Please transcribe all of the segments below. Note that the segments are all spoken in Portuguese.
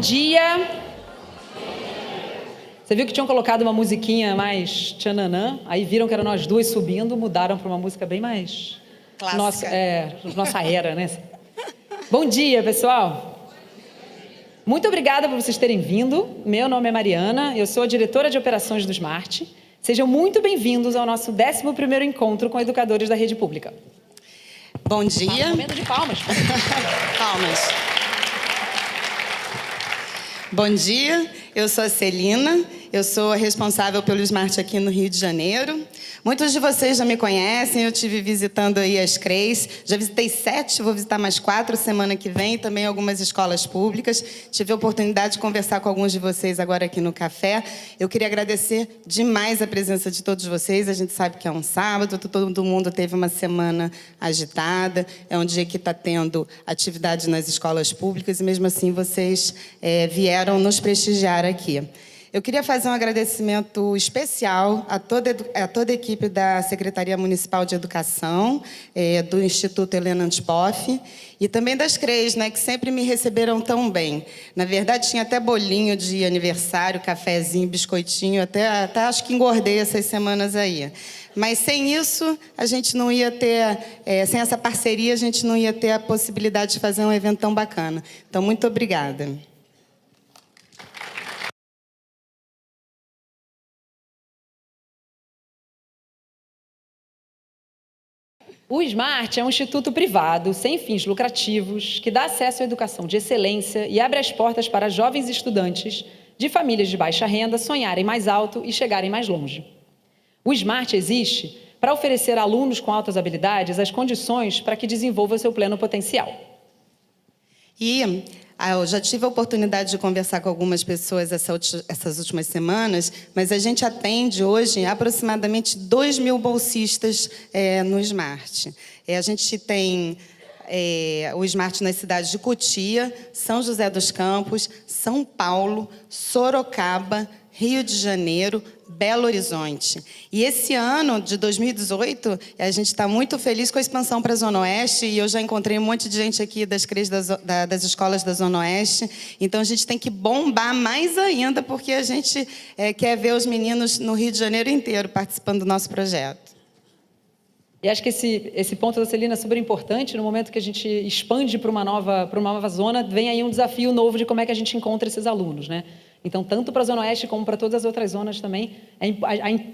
dia! Você viu que tinham colocado uma musiquinha mais tchananã, aí viram que eram nós duas subindo, mudaram para uma música bem mais... Clássica. Nossa era, né? Bom dia, pessoal! Muito obrigada por vocês terem vindo. Meu nome é Mariana, eu sou a diretora de operações do Smart. Sejam muito bem-vindos ao nosso 11º encontro com educadores da rede pública. Bom dia. Momento de palmas. Palmas. Bom dia, eu sou a Celina, eu sou a responsável pelo Smart aqui no Rio de Janeiro. Muitos de vocês já me conhecem, eu estive visitando aí as CREs, já visitei 7, vou visitar mais 4 semana que vem, também algumas escolas públicas. Tive a oportunidade de conversar com alguns de vocês agora aqui no café. Eu queria agradecer demais a presença de todos vocês, a gente sabe que é um sábado, todo mundo teve uma semana agitada, é um dia que está tendo atividade nas escolas públicas e mesmo assim vocês vieram nos prestigiar aqui. Eu queria fazer um agradecimento especial a toda a equipe da Secretaria Municipal de Educação, do Instituto Helena Antipoff, e também das CREs, né, que sempre me receberam tão bem. Na verdade, tinha até bolinho de aniversário, cafezinho, biscoitinho, até acho que engordei essas semanas aí. Mas sem isso, a gente não ia ter, sem essa parceria, a gente não ia ter a possibilidade de fazer um evento tão bacana. Então, muito obrigada. O Smart é um instituto privado, sem fins lucrativos, que dá acesso à educação de excelência e abre as portas para jovens estudantes de famílias de baixa renda sonharem mais alto e chegarem mais longe. O Smart existe para oferecer a alunos com altas habilidades as condições para que desenvolvam seu pleno potencial. Eu já tive a oportunidade de conversar com algumas pessoas essas últimas semanas, mas a gente atende hoje aproximadamente 2.000 bolsistas no Smart. A gente tem o Smart nas cidades de Cotia, São José dos Campos, São Paulo, Sorocaba, Rio de Janeiro, Belo Horizonte. E esse ano, de 2018, a gente está muito feliz com a expansão para a Zona Oeste, e eu já encontrei um monte de gente aqui das CREs das escolas da Zona Oeste. Então, a gente tem que bombar mais ainda, porque a gente quer ver os meninos no Rio de Janeiro inteiro participando do nosso projeto. E acho que esse ponto da Celina é super importante. No momento que a gente expande para uma nova zona, vem aí um desafio novo de como é que a gente encontra esses alunos, né? Então, tanto para a Zona Oeste como para todas as outras zonas também,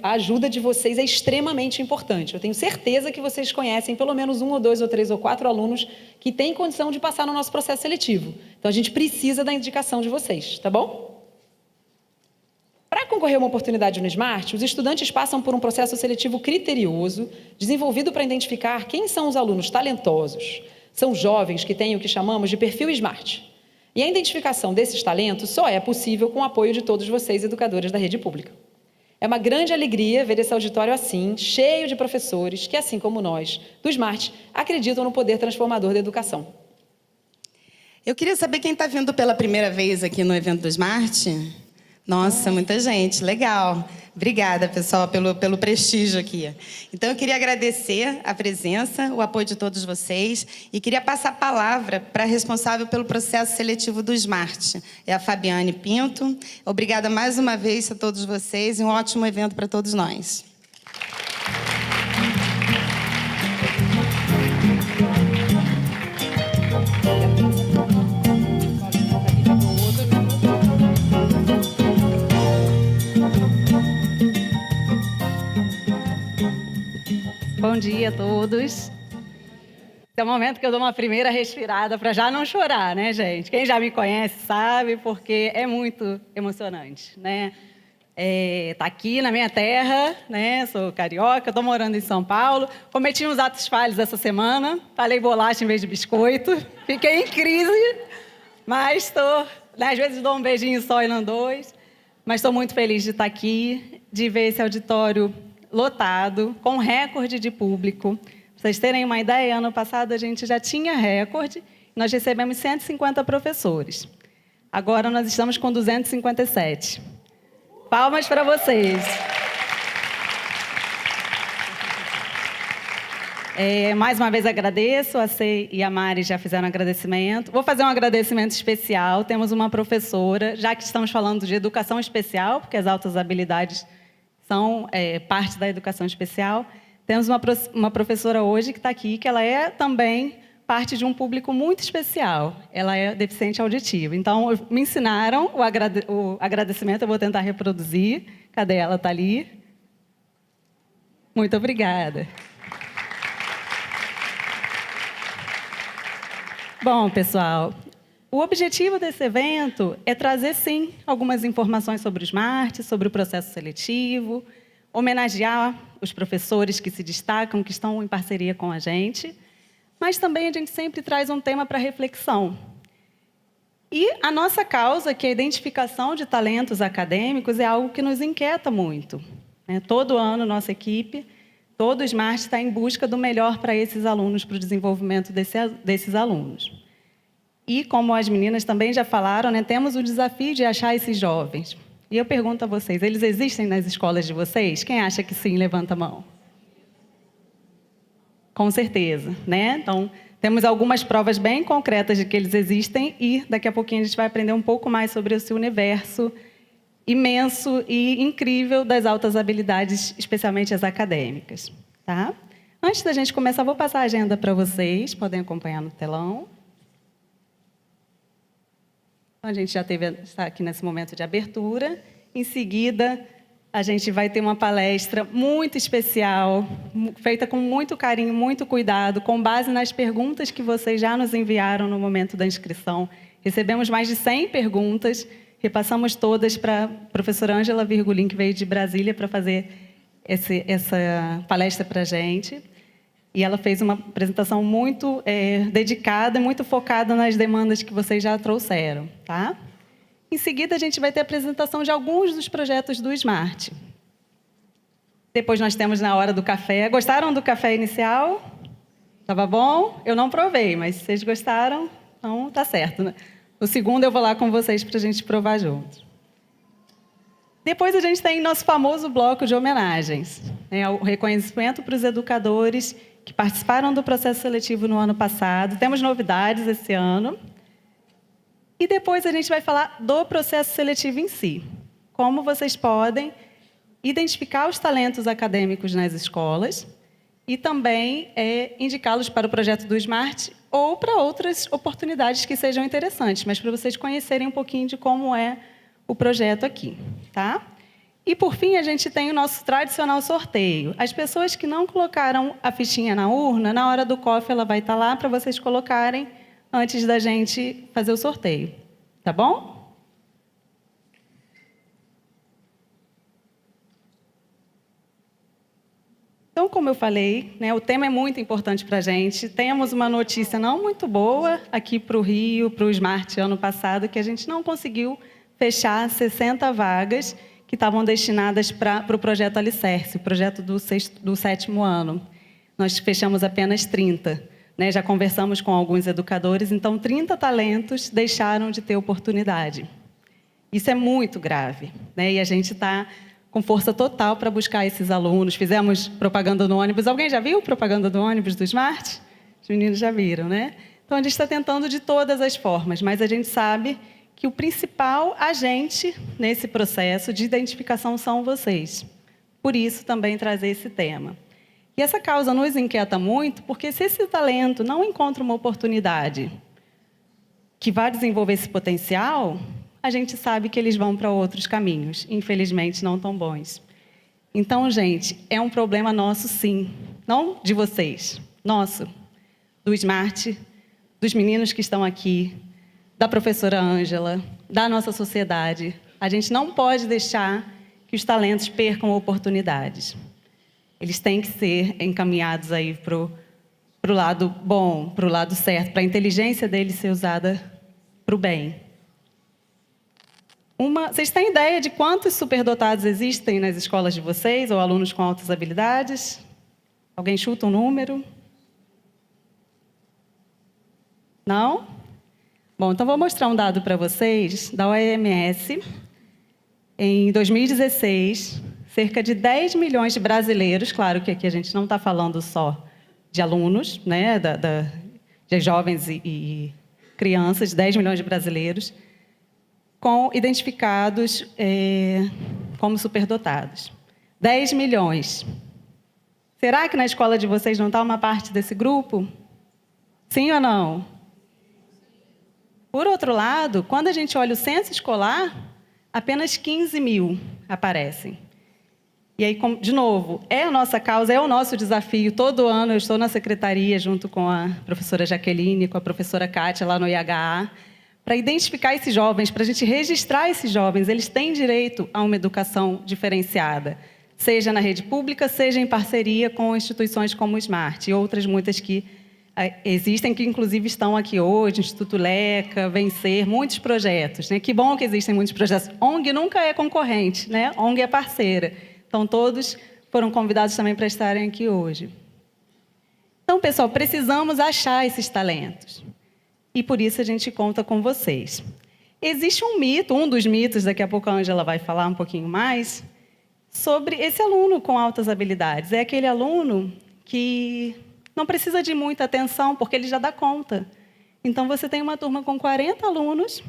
a ajuda de vocês é extremamente importante. Eu tenho certeza que vocês conhecem pelo menos 1 ou 2 ou 3 ou 4 alunos que têm condição de passar no nosso processo seletivo. Então, a gente precisa da indicação de vocês, tá bom? Para concorrer a uma oportunidade no Smart, os estudantes passam por um processo seletivo criterioso, desenvolvido para identificar quem são os alunos talentosos. São jovens que têm o que chamamos de perfil Smart. E a identificação desses talentos só é possível com o apoio de todos vocês, educadores da rede pública. É uma grande alegria ver esse auditório assim, cheio de professores que, assim como nós, do Smart, acreditam no poder transformador da educação. Eu queria saber quem está vindo pela primeira vez aqui no evento do Smart. Nossa, muita gente, legal. Obrigada, pessoal, pelo prestígio aqui. Então, eu queria agradecer a presença, o apoio de todos vocês e queria passar a palavra para a responsável pelo processo seletivo do Smart, é a Fabiane Pinto. Obrigada mais uma vez a todos vocês e um ótimo evento para todos nós. Bom dia a todos. Esse é o momento que eu dou uma primeira respirada para já não chorar, né, gente? Quem já me conhece sabe, porque é muito emocionante, né? Tá aqui na minha terra, né? Sou carioca, estou morando em São Paulo. Cometi uns atos falhos essa semana, falei bolacha em vez de biscoito, fiquei em crise, mas estou... Às vezes dou um beijinho só e não 2, mas estou muito feliz de estar aqui, de ver esse auditório lotado, com recorde de público. Pra vocês terem uma ideia, ano passado a gente já tinha recorde, nós recebemos 150 professores. Agora nós estamos com 257. Palmas para vocês. Mais uma vez agradeço, a Cê e a Mari já fizeram agradecimento. Vou fazer um agradecimento especial. Temos uma professora, já que estamos falando de educação especial, porque as altas habilidades são parte da educação especial. Temos uma professora hoje que está aqui, que ela é também parte de um público muito especial. Ela é deficiente auditiva. Então, me ensinaram o agradecimento, eu vou tentar reproduzir. Cadê ela? Está ali. Muito obrigada. Bom, pessoal, o objetivo desse evento é trazer, sim, algumas informações sobre o SMART, sobre o processo seletivo, homenagear os professores que se destacam, que estão em parceria com a gente, mas também a gente sempre traz um tema para reflexão. E a nossa causa, que é a identificação de talentos acadêmicos, é algo que nos inquieta muito. Todo ano, nossa equipe, todo o SMART está em busca do melhor para esses alunos, para o desenvolvimento desses alunos. E, como as meninas também já falaram, temos o desafio de achar esses jovens. E eu pergunto a vocês, eles existem nas escolas de vocês? Quem acha que sim, levanta a mão. Com certeza, Então, temos algumas provas bem concretas de que eles existem e daqui a pouquinho a gente vai aprender um pouco mais sobre esse universo imenso e incrível das altas habilidades, especialmente as acadêmicas. Tá? Antes da gente começar, vou passar a agenda para vocês, podem acompanhar no telão. A gente já está aqui nesse momento de abertura. Em seguida, a gente vai ter uma palestra muito especial, feita com muito carinho, muito cuidado, com base nas perguntas que vocês já nos enviaram no momento da inscrição. Recebemos mais de 100 perguntas, repassamos todas para a professora Ângela Virgulin, que veio de Brasília para fazer essa palestra para a gente. E ela fez uma apresentação muito dedicada, muito focada nas demandas que vocês já trouxeram. Tá? Em seguida, a gente vai ter a apresentação de alguns dos projetos do SMART. Depois nós temos na hora do café. Gostaram do café inicial? Estava bom? Eu não provei, mas se vocês gostaram, então está certo. O segundo eu vou lá com vocês para a gente provar juntos. Depois a gente tem nosso famoso bloco de homenagens. O reconhecimento para os educadores que participaram do processo seletivo no ano passado. Temos novidades esse ano. E depois a gente vai falar do processo seletivo em si. Como vocês podem identificar os talentos acadêmicos nas escolas e também indicá-los para o projeto do SMART ou para outras oportunidades que sejam interessantes, mas para vocês conhecerem um pouquinho de como é o projeto aqui. Tá? E, por fim, a gente tem o nosso tradicional sorteio. As pessoas que não colocaram a fichinha na urna, na hora do coffee ela vai estar lá para vocês colocarem antes da gente fazer o sorteio. Tá bom? Então, como eu falei, o tema é muito importante para a gente. Temos uma notícia não muito boa aqui para o Rio, para o SMART ano passado, que a gente não conseguiu fechar 60 vagas que estavam destinadas para o projeto Alicerce, o projeto do 7º ano. Nós fechamos apenas 30. Já conversamos com alguns educadores, então 30 talentos deixaram de ter oportunidade. Isso é muito grave. E a gente está com força total para buscar esses alunos. Fizemos propaganda no ônibus. Alguém já viu propaganda do ônibus do SMART? Os meninos já viram, Então, a gente está tentando de todas as formas, mas a gente sabe que o principal agente nesse processo de identificação são vocês. Por isso, também trazer esse tema. E essa causa nos inquieta muito, porque se esse talento não encontra uma oportunidade que vá desenvolver esse potencial, a gente sabe que eles vão para outros caminhos, infelizmente não tão bons. Então, gente, é um problema nosso, sim. Não de vocês, nosso, do SMART, dos meninos que estão aqui, da professora Ângela, da nossa sociedade. A gente não pode deixar que os talentos percam oportunidades. Eles têm que ser encaminhados aí para o lado bom, para o lado certo, para a inteligência deles ser usada para o bem. Vocês têm ideia de quantos superdotados existem nas escolas de vocês, ou alunos com altas habilidades? Alguém chuta um número? Não? Bom, então vou mostrar um dado para vocês da OMS. Em 2016, cerca de 10 milhões de brasileiros, claro que aqui a gente não está falando só de alunos, né, de jovens e crianças, 10 milhões de brasileiros, identificados como superdotados. 10 milhões. Será que na escola de vocês não está uma parte desse grupo? Sim ou não? Por outro lado, quando a gente olha o censo escolar, apenas 15 mil aparecem. E aí, de novo, é a nossa causa, é o nosso desafio. Todo ano eu estou na secretaria, junto com a professora Jaqueline, com a professora Kátia, lá no IHA, para identificar esses jovens, para a gente registrar esses jovens. Eles têm direito a uma educação diferenciada, seja na rede pública, seja em parceria com instituições como o Smart e outras muitas que existem, que inclusive estão aqui hoje, Instituto Leca, Vencer, muitos projetos, né? Que bom que existem muitos projetos. ONG nunca é concorrente, né? ONG é parceira. Então, todos foram convidados também para estarem aqui hoje. Então, pessoal, precisamos achar esses talentos. E por isso a gente conta com vocês. Existe um mito, um dos mitos, daqui a pouco a Ângela vai falar um pouquinho mais, sobre esse aluno com altas habilidades. É aquele aluno que não precisa de muita atenção, porque ele já dá conta. Então, você tem uma turma com 40 alunos,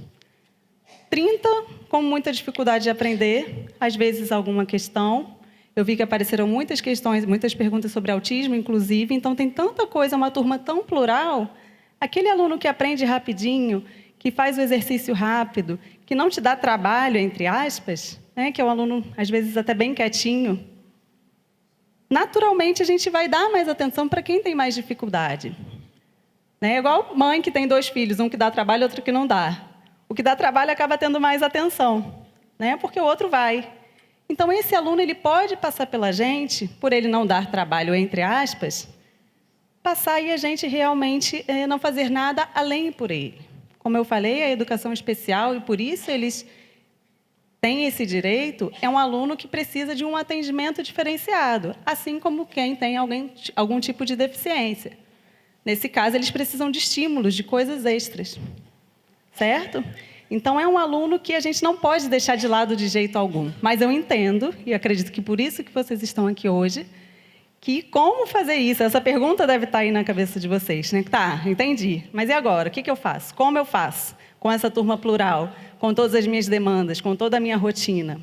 30 com muita dificuldade de aprender, às vezes alguma questão. Eu vi que apareceram muitas questões, muitas perguntas sobre autismo, inclusive. Então, tem tanta coisa, uma turma tão plural. Aquele aluno que aprende rapidinho, que faz o exercício rápido, que não te dá trabalho, entre aspas, né, que é um aluno, às vezes, até bem quietinho. Naturalmente, a gente vai dar mais atenção para quem tem mais dificuldade. É igual mãe que tem 2 filhos, um que dá trabalho e outro que não dá. O que dá trabalho acaba tendo mais atenção, né? Porque o outro vai. Então, esse aluno ele pode passar pela gente, por ele não dar trabalho, entre aspas, passar e a gente realmente não fazer nada além por ele. Como eu falei, a educação especial, e por isso eles têm esse direito, é um aluno que precisa de um atendimento diferenciado, assim como quem tem algum tipo de deficiência. Nesse caso, eles precisam de estímulos, de coisas extras. Certo? Então, é um aluno que a gente não pode deixar de lado de jeito algum. Mas eu entendo, e acredito que por isso que vocês estão aqui hoje, que como fazer isso? Essa pergunta deve estar aí na cabeça de vocês, né? Tá, entendi. Mas e agora? O que eu faço? Como eu faço? Com essa turma plural, com todas as minhas demandas, com toda a minha rotina.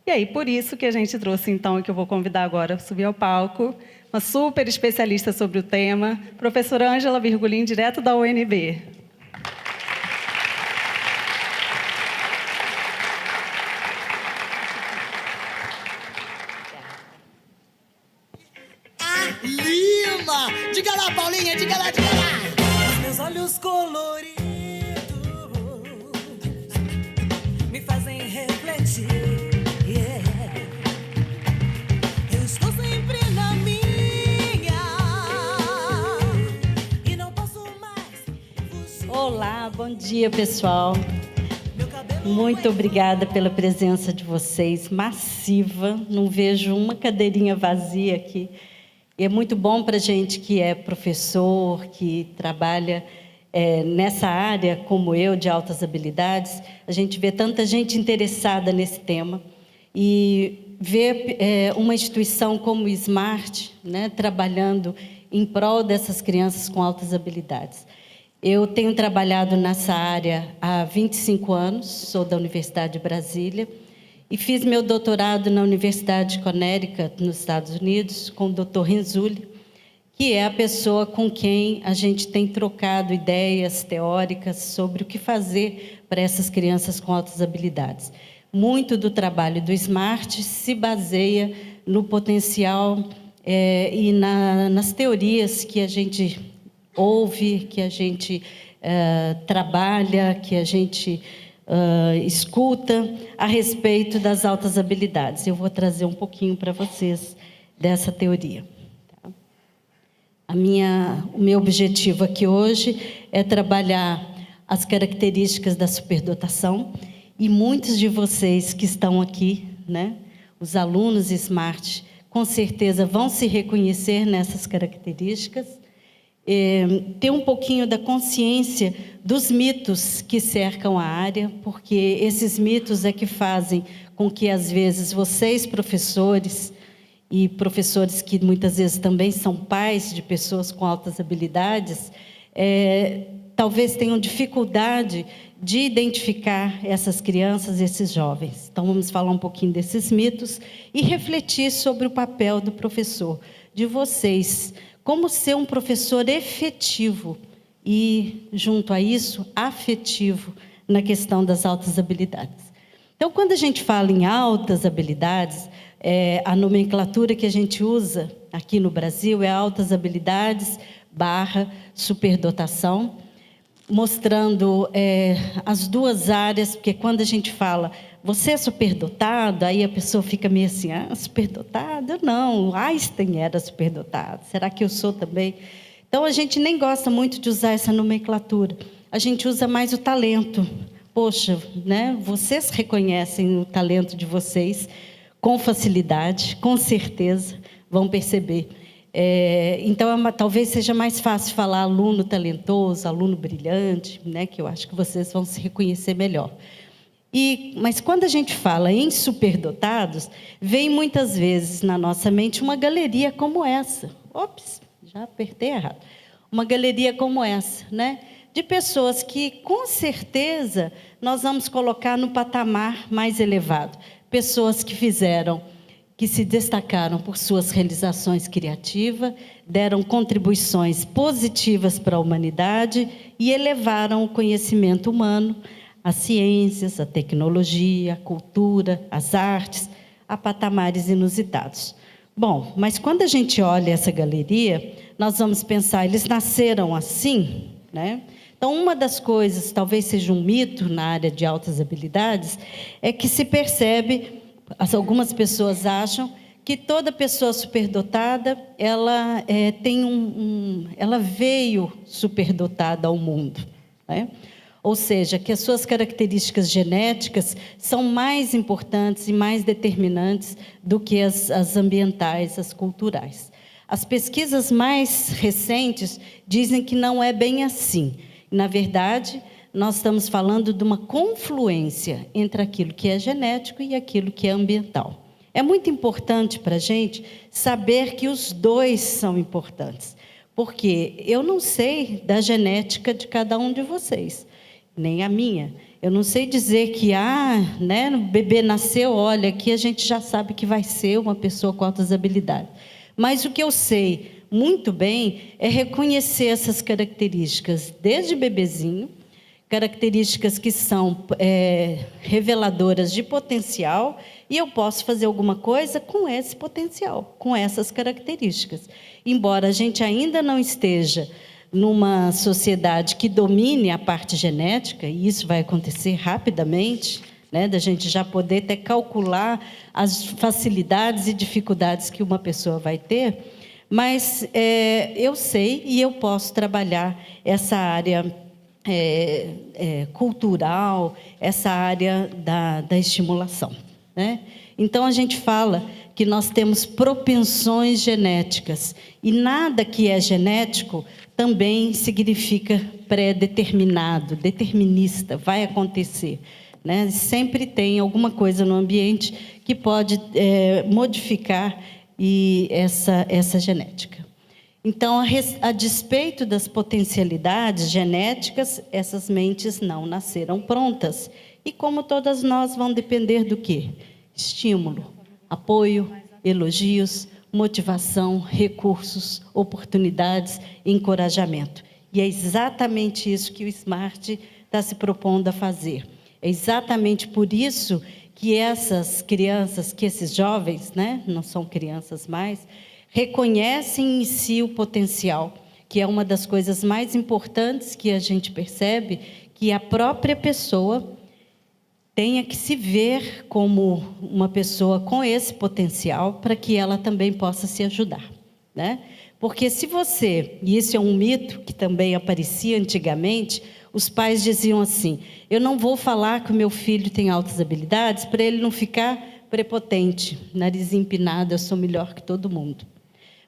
E aí, por isso que a gente trouxe, então, e que eu vou convidar agora a subir ao palco, uma super especialista sobre o tema, professora Ângela Virgulin, direto da UNB. Diga lá, Paulinha, diga lá, diga lá. Os meus olhos coloridos me fazem refletir. Yeah. Eu estou sempre na minha e não posso mais fugir. Olá, bom dia, pessoal. Muito obrigada pela presença de vocês, massiva. Não vejo uma cadeirinha vazia aqui. E é muito bom para a gente que é professor, que trabalha nessa área, como eu, de altas habilidades, a gente vê tanta gente interessada nesse tema e ver uma instituição como o Smart, né, trabalhando em prol dessas crianças com altas habilidades. Eu tenho trabalhado nessa área há 25 anos, sou da Universidade de Brasília, e fiz meu doutorado na Universidade de Connecticut, nos Estados Unidos, com o Dr. Renzulli, que é a pessoa com quem a gente tem trocado ideias teóricas sobre o que fazer para essas crianças com altas habilidades. Muito do trabalho do Smart se baseia no potencial e nas teorias que a gente ouve, que a gente trabalha, que a gente escuta a respeito das altas habilidades. Eu vou trazer um pouquinho para vocês dessa teoria. Tá? O meu objetivo aqui hoje é trabalhar as características da superdotação e muitos de vocês que estão aqui, né, os alunos Smart, com certeza vão se reconhecer nessas características. Ter um pouquinho da consciência dos mitos que cercam a área, porque esses mitos é que fazem com que, às vezes, vocês, professores, e professores que muitas vezes também são pais de pessoas com altas habilidades, talvez tenham dificuldade de identificar essas crianças, esses jovens. Então, vamos falar um pouquinho desses mitos e refletir sobre o papel do professor, de vocês, como ser um professor efetivo e, junto a isso, afetivo na questão das altas habilidades. Então, quando a gente fala em altas habilidades, a nomenclatura que a gente usa aqui no Brasil é altas habilidades / superdotação, mostrando as duas áreas, porque quando a gente fala, você é superdotado, aí a pessoa fica meio assim, superdotado? Não, Einstein era superdotado, será que eu sou também? Então, a gente nem gosta muito de usar essa nomenclatura, a gente usa mais o talento. Poxa, né? Vocês reconhecem o talento de vocês com facilidade, com certeza, vão perceber. Então, talvez seja mais fácil falar aluno talentoso, aluno brilhante, né? Que eu acho que vocês vão se reconhecer melhor. Mas quando a gente fala em superdotados, vem muitas vezes na nossa mente uma galeria como essa. Ops, já apertei errado. Uma galeria como essa, né? De pessoas que, com certeza, nós vamos colocar no patamar mais elevado. Pessoas que se destacaram por suas realizações criativas, deram contribuições positivas para a humanidade e elevaram o conhecimento humano, as ciências, a tecnologia, a cultura, as artes, a patamares inusitados. Bom, mas quando a gente olha essa galeria, nós vamos pensar, eles nasceram assim, né? Então, uma das coisas, talvez seja um mito na área de altas habilidades, é que se percebe, algumas pessoas acham que toda pessoa superdotada, ela ela veio superdotada ao mundo, né? Ou seja, que as suas características genéticas são mais importantes e mais determinantes do que as ambientais, as culturais. As pesquisas mais recentes dizem que não é bem assim. Na verdade, nós estamos falando de uma confluência entre aquilo que é genético e aquilo que é ambiental. É muito importante para a gente saber que os dois são importantes, porque eu não sei da genética de cada um de vocês, nem a minha. Eu não sei dizer que, né, o bebê nasceu, olha, aqui a gente já sabe que vai ser uma pessoa com altas habilidades. Mas o que eu sei muito bem é reconhecer essas características desde bebezinho, características que são reveladoras de potencial, e eu posso fazer alguma coisa com esse potencial, com essas características. Embora a gente ainda não esteja numa sociedade que domine a parte genética, e isso vai acontecer rapidamente, né, da gente já poder até calcular as facilidades e dificuldades que uma pessoa vai ter, mas eu sei e eu posso trabalhar essa área cultural, essa área da estimulação, né? Então, a gente fala que nós temos propensões genéticas, e nada que é genético também significa pré-determinado, determinista, vai acontecer, né? Sempre tem alguma coisa no ambiente que pode modificar essa genética. Então, a despeito das potencialidades genéticas, essas mentes não nasceram prontas. E como todas nós, vão depender do quê? Estímulo, apoio, elogios, motivação, recursos, oportunidades, encorajamento. E é exatamente isso que o Smart está se propondo a fazer. É exatamente por isso que essas crianças, que esses jovens, né, não são crianças mais, reconhecem em si o potencial, que é uma das coisas mais importantes que a gente percebe, que a própria pessoa tenha que se ver como uma pessoa com esse potencial, para que ela também possa se ajudar, né? Porque se você, e isso é um mito que também aparecia antigamente, os pais diziam assim, eu não vou falar que o meu filho tem altas habilidades para ele não ficar prepotente, nariz empinado, eu sou melhor que todo mundo.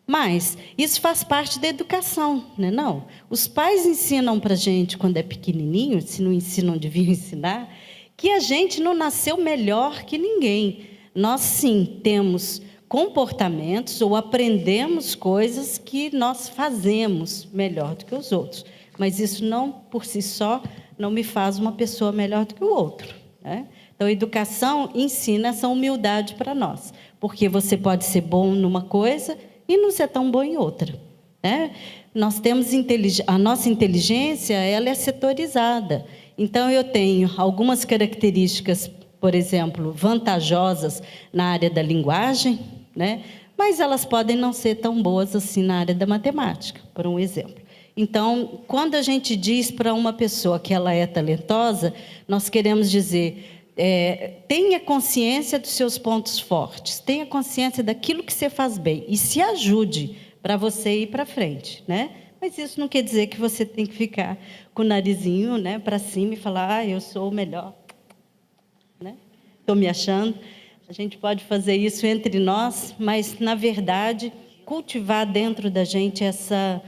Mas isso faz parte da educação, né? Não. Os pais ensinam para a gente, quando é pequenininho, se não ensinam, deviam ensinar, que a gente não nasceu melhor que ninguém. Nós, sim, temos comportamentos ou aprendemos coisas que nós fazemos melhor do que os outros. Mas isso não, por si só, não me faz uma pessoa melhor do que o outro, né? Então, a educação ensina essa humildade para nós, porque você pode ser bom numa coisa e não ser tão bom em outra, né? Nós temos a nossa inteligência, ela é setorizada. Então, eu tenho algumas características, por exemplo, vantajosas na área da linguagem, né? Mas elas podem não ser tão boas assim na área da matemática, por um exemplo. Então, quando a gente diz para uma pessoa que ela é talentosa, nós queremos dizer, tenha consciência dos seus pontos fortes, tenha consciência daquilo que você faz bem e se ajude para você ir para frente, né? Mas isso não quer dizer que você tem que ficar com o narizinho, né, para cima e falar, eu sou o melhor, né? Estou me achando. A gente pode fazer isso entre nós, mas, na verdade, cultivar dentro da gente essa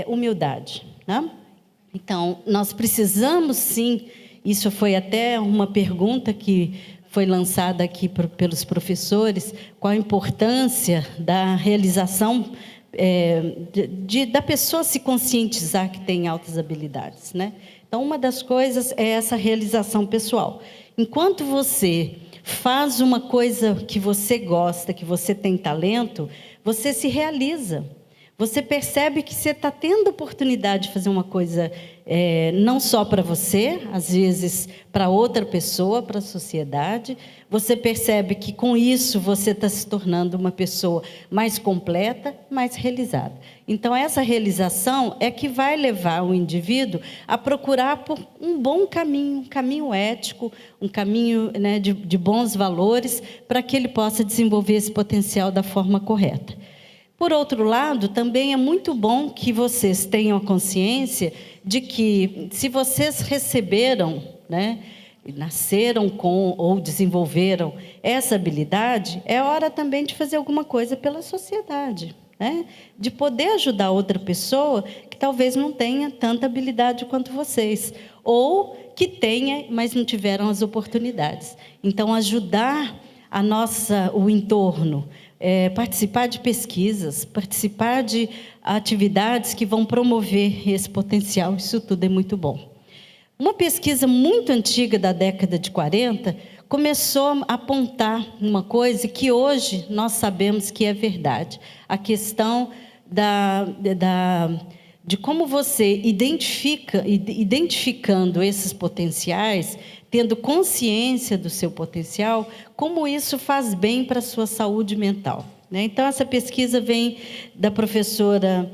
humildade, né? Então, nós precisamos, sim, isso foi até uma pergunta que foi lançada aqui pelos professores, qual a importância da realização, da pessoa se conscientizar que tem altas habilidades, né? Então, uma das coisas é essa realização pessoal. Enquanto você faz uma coisa que você gosta, que você tem talento, você se realiza. Você percebe que você está tendo oportunidade de fazer uma coisa não só para você, às vezes para outra pessoa, para a sociedade. Você percebe que com isso você está se tornando uma pessoa mais completa, mais realizada. Então, essa realização é que vai levar o indivíduo a procurar por um bom caminho, um caminho ético, um caminho, né, de bons valores, para que ele possa desenvolver esse potencial da forma correta. Por outro lado, também é muito bom que vocês tenham a consciência de que, se vocês receberam, né, nasceram com ou desenvolveram essa habilidade, é hora também de fazer alguma coisa pela sociedade, né? De poder ajudar outra pessoa que talvez não tenha tanta habilidade quanto vocês, ou que tenha, mas não tiveram as oportunidades. Então, ajudar o entorno, participar de pesquisas, participar de atividades que vão promover esse potencial, isso tudo é muito bom. Uma pesquisa muito antiga, da década de 40, começou a apontar uma coisa que hoje nós sabemos que é verdade. A questão de como você identificando esses potenciais, tendo consciência do seu potencial, como isso faz bem para a sua saúde mental, né? Então, essa pesquisa vem da professora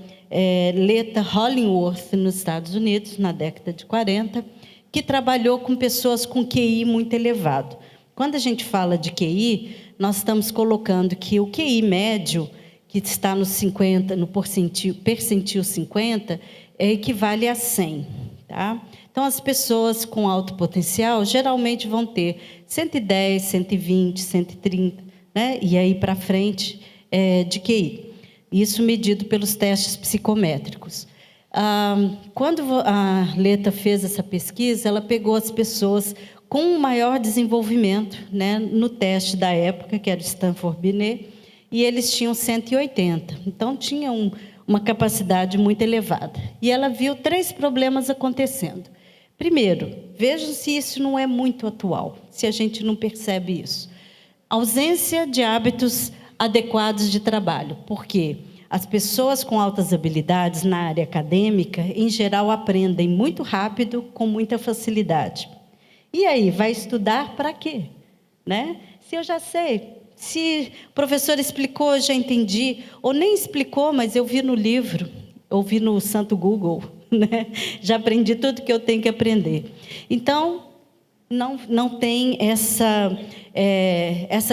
Leta Hollingworth, nos Estados Unidos, na década de 40, que trabalhou com pessoas com QI muito elevado. Quando a gente fala de QI, nós estamos colocando que o QI médio, que está no 50, no percentil 50, equivale a 100, tá? Então, as pessoas com alto potencial geralmente vão ter 110, 120, 130, né? E aí para frente de QI. Isso medido pelos testes psicométricos. Quando a Leta fez essa pesquisa, ela pegou as pessoas com um maior desenvolvimento, né, no teste da época, que era o Stanford Binet, e eles tinham 180. Então, tinham uma capacidade muito elevada. E ela viu 3 problemas acontecendo. Primeiro, vejam se isso não é muito atual, se a gente não percebe isso. Ausência de hábitos adequados de trabalho, porque as pessoas com altas habilidades na área acadêmica, em geral, aprendem muito rápido, com muita facilidade. E aí, vai estudar para quê? Né? Se eu já sei, se o professor explicou, eu já entendi, ou nem explicou, mas eu vi no livro, ou vi no santo Google, né? Já aprendi tudo que eu tenho que aprender. Então, não tem essa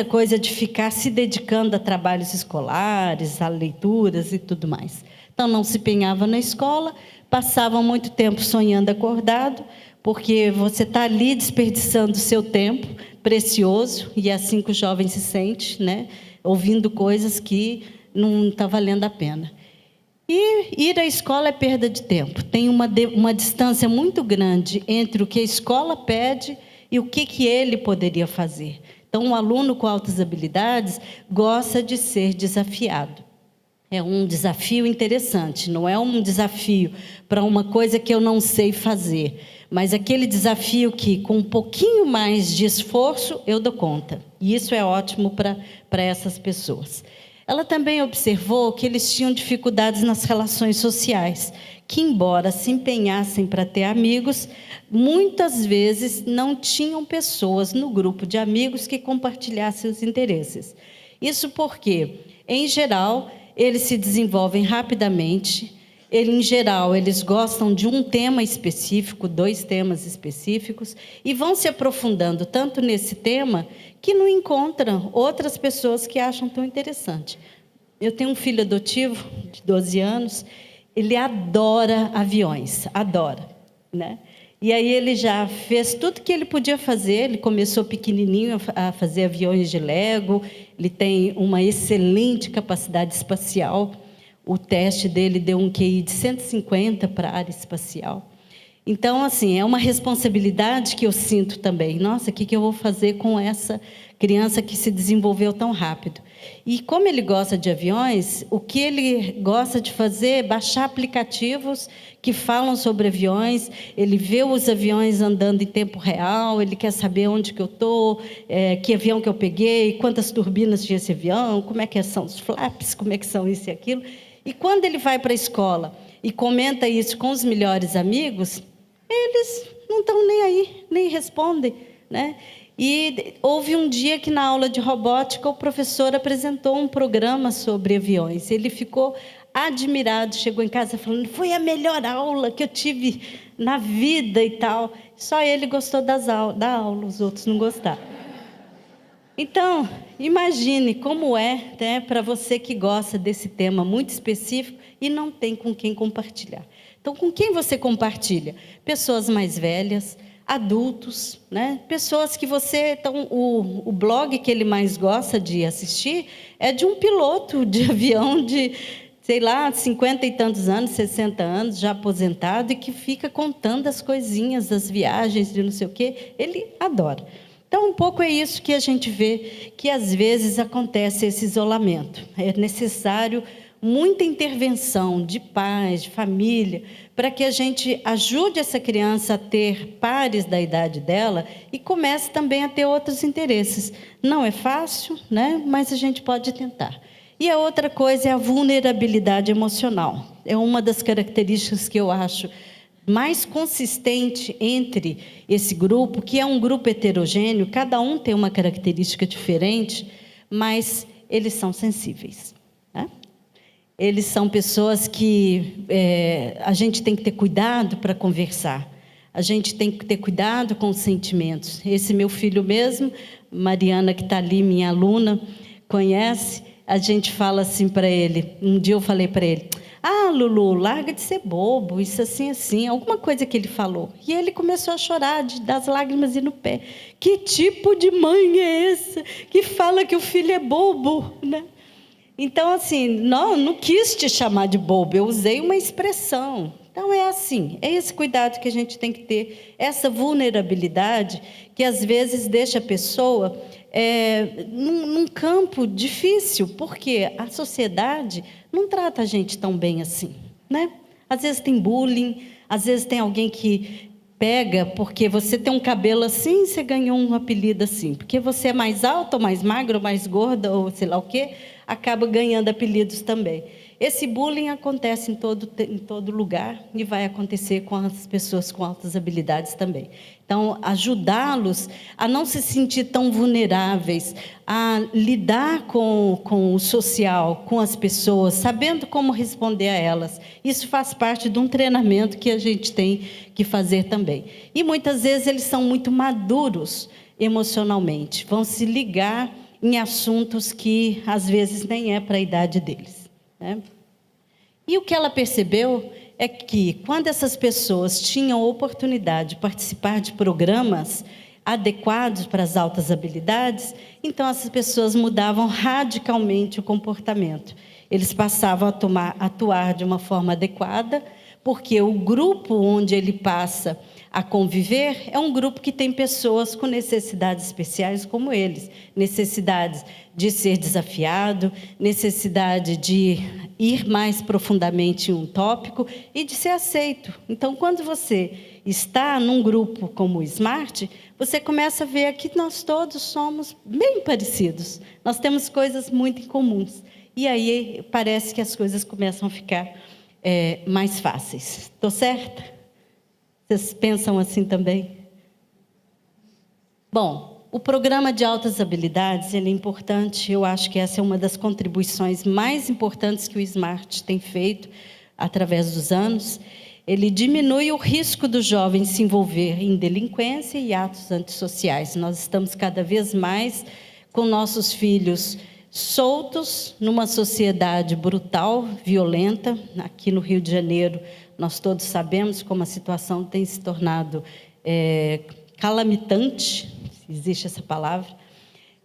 coisa de ficar se dedicando a trabalhos escolares, a leituras e tudo mais. Então, não se empenhava na escola, passava muito tempo sonhando acordado, porque você está ali desperdiçando o seu tempo precioso, e é assim que o jovem se sente, né? Ouvindo coisas que não está valendo a pena. E ir à escola é perda de tempo. Tem uma distância muito grande entre o que a escola pede e o que ele poderia fazer. Então, um aluno com altas habilidades gosta de ser desafiado. É um desafio interessante, não é um desafio para uma coisa que eu não sei fazer, mas aquele desafio que, com um pouquinho mais de esforço, eu dou conta. E isso é ótimo para essas pessoas. Ela também observou que eles tinham dificuldades nas relações sociais, que, embora se empenhassem para ter amigos, muitas vezes não tinham pessoas no grupo de amigos que compartilhassem os interesses. Isso porque, em geral, eles se desenvolvem rapidamente. Em geral, eles gostam de um tema específico, 2 temas específicos, e vão se aprofundando tanto nesse tema que não encontram outras pessoas que acham tão interessante. Eu tenho um filho adotivo de 12 anos, ele adora aviões, adora, né? E aí ele já fez tudo que ele podia fazer, ele começou pequenininho a fazer aviões de Lego, ele tem uma excelente capacidade espacial, o teste dele deu um QI de 150 para a área espacial. Então, assim, é uma responsabilidade que eu sinto também. Nossa, o que eu vou fazer com essa criança que se desenvolveu tão rápido? E como ele gosta de aviões, o que ele gosta de fazer é baixar aplicativos que falam sobre aviões, ele vê os aviões andando em tempo real, ele quer saber onde que eu estou, que avião que eu peguei, quantas turbinas tinha esse avião, como é que são os flaps, como é que são isso e aquilo. E quando ele vai para a escola e comenta isso com os melhores amigos, eles não estão nem aí, nem respondem, né? E houve um dia que, na aula de robótica, o professor apresentou um programa sobre aviões. Ele ficou admirado, chegou em casa falando, foi a melhor aula que eu tive na vida e tal. Só ele gostou da aula, os outros não gostaram. Então, imagine como é, né, para você que gosta desse tema muito específico e não tem com quem compartilhar. Então, com quem você compartilha? Pessoas mais velhas, adultos, né? Pessoas que você... Então, o blog que ele mais gosta de assistir é de um piloto de avião de, sei lá, 50 e tantos anos, 60 anos, já aposentado, e que fica contando as coisinhas das viagens, de não sei o quê. Ele adora. Então, um pouco é isso que a gente vê, que às vezes acontece esse isolamento. É necessário muita intervenção de pais, de família, para que a gente ajude essa criança a ter pares da idade dela e comece também a ter outros interesses. Não é fácil, né? Mas a gente pode tentar. E a outra coisa é a vulnerabilidade emocional. É uma das características que eu acho mais consistente entre esse grupo, que é um grupo heterogêneo, cada um tem uma característica diferente, mas eles são sensíveis, né? Eles são pessoas que a gente tem que ter cuidado para conversar. A gente tem que ter cuidado com os sentimentos. Esse meu filho mesmo, Mariana, que está ali, minha aluna, conhece, a gente fala assim para ele, um dia eu falei para ele, Lulu, larga de ser bobo, isso assim, assim, alguma coisa que ele falou. E ele começou a chorar, das lágrimas e no pé. Que tipo de mãe é essa que fala que o filho é bobo, né? Então, assim, não quis te chamar de bobo, eu usei uma expressão. Então, é assim, é esse cuidado que a gente tem que ter, essa vulnerabilidade que, às vezes, deixa a pessoa num campo difícil, porque a sociedade não trata a gente tão bem assim, né? Às vezes tem bullying, às vezes tem alguém que pega porque você tem um cabelo assim, você ganhou um apelido assim, porque você é mais alta, ou mais magra, ou mais gorda, ou sei lá o quê, acaba ganhando apelidos também. Esse bullying acontece em todo lugar e vai acontecer com as pessoas com altas habilidades também. Então, ajudá-los a não se sentir tão vulneráveis, a lidar com o social, com as pessoas, sabendo como responder a elas. Isso faz parte de um treinamento que a gente tem que fazer também. E, muitas vezes, eles são muito maduros emocionalmente, vão se ligar em assuntos que, às vezes, nem é para a idade deles, né? E o que ela percebeu é que, quando essas pessoas tinham a oportunidade de participar de programas adequados para as altas habilidades, então essas pessoas mudavam radicalmente o comportamento. Eles passavam a atuar de uma forma adequada, porque o grupo onde ele passa a conviver é um grupo que tem pessoas com necessidades especiais como eles, necessidades de ser desafiado, necessidade de ir mais profundamente em um tópico e de ser aceito. Então, quando você está num grupo como o Smart, você começa a ver que nós todos somos bem parecidos, nós temos coisas muito em comuns, e aí parece que as coisas começam a ficar mais fáceis. Estou certa? Vocês pensam assim também? Bom, o programa de altas habilidades ele é importante. Eu acho que essa é uma das contribuições mais importantes que o Smart tem feito através dos anos. Ele diminui o risco do jovem se envolver em delinquência e atos antissociais. Nós estamos cada vez mais com nossos filhos soltos numa sociedade brutal, violenta. Aqui no Rio de Janeiro, nós todos sabemos como a situação tem se tornado calamitante, se existe essa palavra,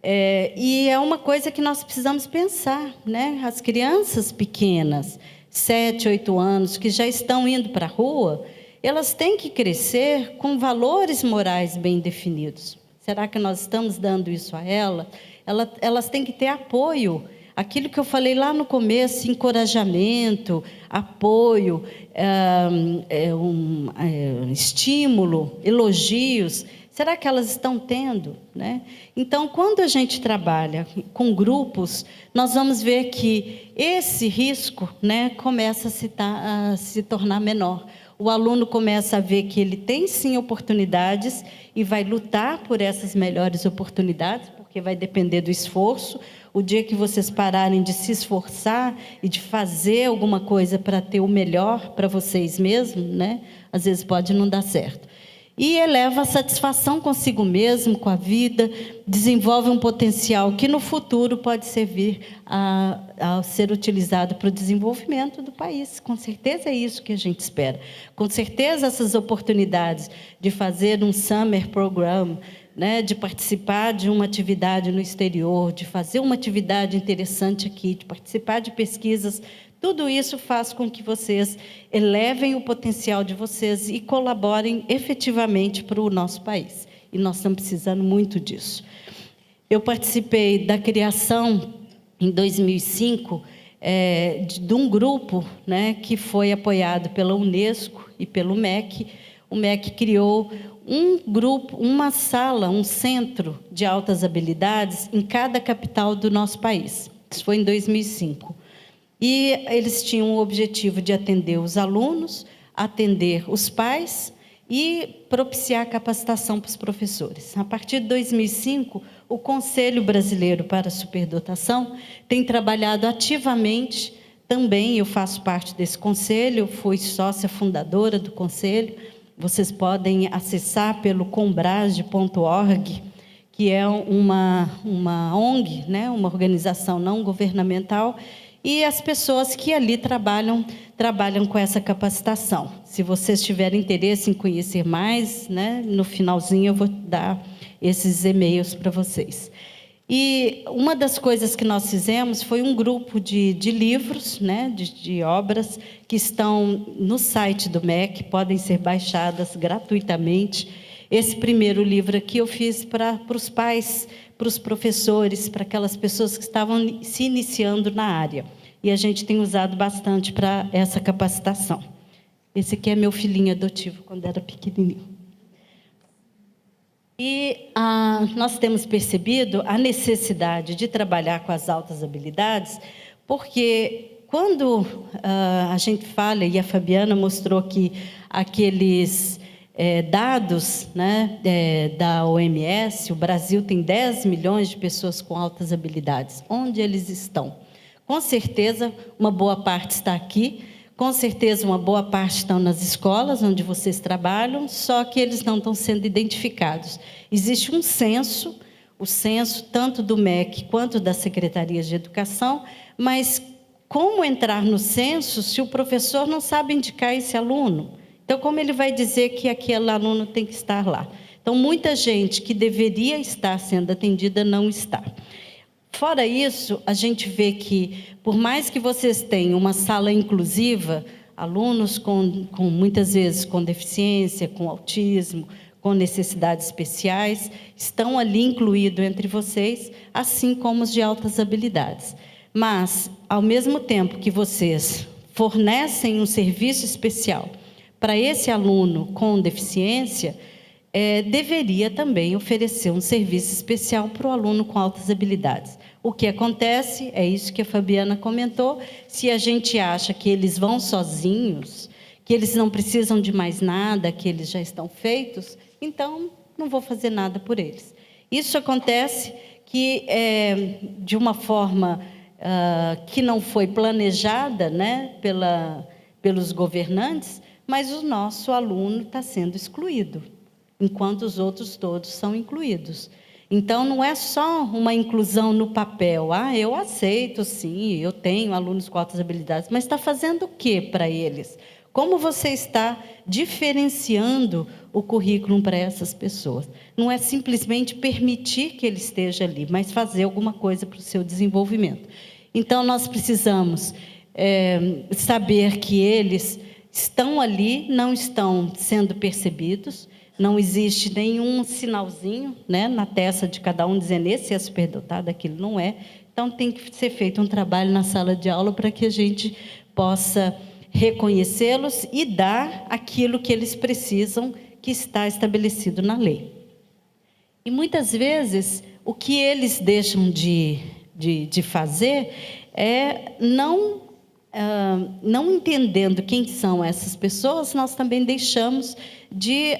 e é uma coisa que nós precisamos pensar, né? As crianças pequenas, 7, 8 anos, que já estão indo para a rua, elas têm que crescer com valores morais bem definidos. Será que nós estamos dando isso a elas? Elas têm que ter apoio. Aquilo que eu falei lá no começo, encorajamento, apoio, estímulo, elogios. Será que elas estão tendo, né? Então, quando a gente trabalha com grupos, nós vamos ver que esse risco, né, começa a se tornar menor. O aluno começa a ver que ele tem, sim, oportunidades e vai lutar por essas melhores oportunidades, porque vai depender do esforço. O dia que vocês pararem de se esforçar e de fazer alguma coisa para ter o melhor para vocês mesmos, né, às vezes pode não dar certo. E eleva a satisfação consigo mesmo, com a vida, desenvolve um potencial que no futuro pode servir a ser utilizado para o desenvolvimento do país. Com certeza é isso que a gente espera. Com certeza essas oportunidades de fazer um summer program, né, de participar de uma atividade no exterior, de fazer uma atividade interessante aqui, de participar de pesquisas, tudo isso faz com que vocês elevem o potencial de vocês e colaborem efetivamente para o nosso país. E nós estamos precisando muito disso. Eu participei da criação, em 2005, de um grupo, né, que foi apoiado pela Unesco e pelo MEC. O MEC criou um grupo, uma sala, um centro de altas habilidades em cada capital do nosso país. Isso foi em 2005. E eles tinham o objetivo de atender os alunos, atender os pais e propiciar capacitação para os professores. A partir de 2005, o Conselho Brasileiro para a Superdotação tem trabalhado ativamente, também eu faço parte desse conselho, fui sócia fundadora do conselho. Vocês podem acessar pelo combrage.org, que é uma ONG, né, uma organização não governamental, e as pessoas que ali trabalham com essa capacitação. Se vocês tiverem interesse em conhecer mais, né, no finalzinho eu vou dar esses e-mails para vocês. E uma das coisas que nós fizemos foi um grupo de livros, né, de obras, que estão no site do MEC, podem ser baixadas gratuitamente. Esse primeiro livro aqui eu fiz para os pais, para os professores, para aquelas pessoas que estavam se iniciando na área. E a gente tem usado bastante para essa capacitação. Esse aqui é meu filhinho adotivo, quando era pequenininho. E nós temos percebido a necessidade de trabalhar com as altas habilidades, porque quando a gente fala, e a Fabiana mostrou aqui aqueles dados, né, da OMS, o Brasil tem 10 milhões de pessoas com altas habilidades. Onde eles estão? Com certeza, uma boa parte está aqui, com certeza uma boa parte estão nas escolas onde vocês trabalham, só que eles não estão sendo identificados. Existe um censo, o censo tanto do MEC quanto das secretarias de educação, mas como entrar no censo se o professor não sabe indicar esse aluno? Então, como ele vai dizer que aquele aluno tem que estar lá? Então, muita gente que deveria estar sendo atendida não está. Fora isso, a gente vê que, por mais que vocês tenham uma sala inclusiva, alunos com muitas vezes com deficiência, com autismo, com necessidades especiais, estão ali incluídos entre vocês, assim como os de altas habilidades. Mas, ao mesmo tempo que vocês fornecem um serviço especial para esse aluno com deficiência, deveria também oferecer um serviço especial para o aluno com altas habilidades. O que acontece, é isso que a Fabiana comentou, se a gente acha que eles vão sozinhos, que eles não precisam de mais nada, que eles já estão feitos, então não vou fazer nada por eles. Isso acontece que, de uma forma que não foi planejada, né, pelos governantes, mas o nosso aluno está sendo excluído, enquanto os outros todos são incluídos. Então, não é só uma inclusão no papel. Eu aceito, sim, eu tenho alunos com altas habilidades, mas está fazendo o quê para eles? Como você está diferenciando o currículo para essas pessoas? Não é simplesmente permitir que ele esteja ali, mas fazer alguma coisa para o seu desenvolvimento. Então, nós precisamos saber que eles estão ali, não estão sendo percebidos, não existe nenhum sinalzinho, né, na testa de cada um dizendo esse é superdotado, aquilo não é. Então, tem que ser feito um trabalho na sala de aula para que a gente possa reconhecê-los e dar aquilo que eles precisam, que está estabelecido na lei. E, muitas vezes, o que eles deixam de fazer é não entendendo quem são essas pessoas, nós também deixamos de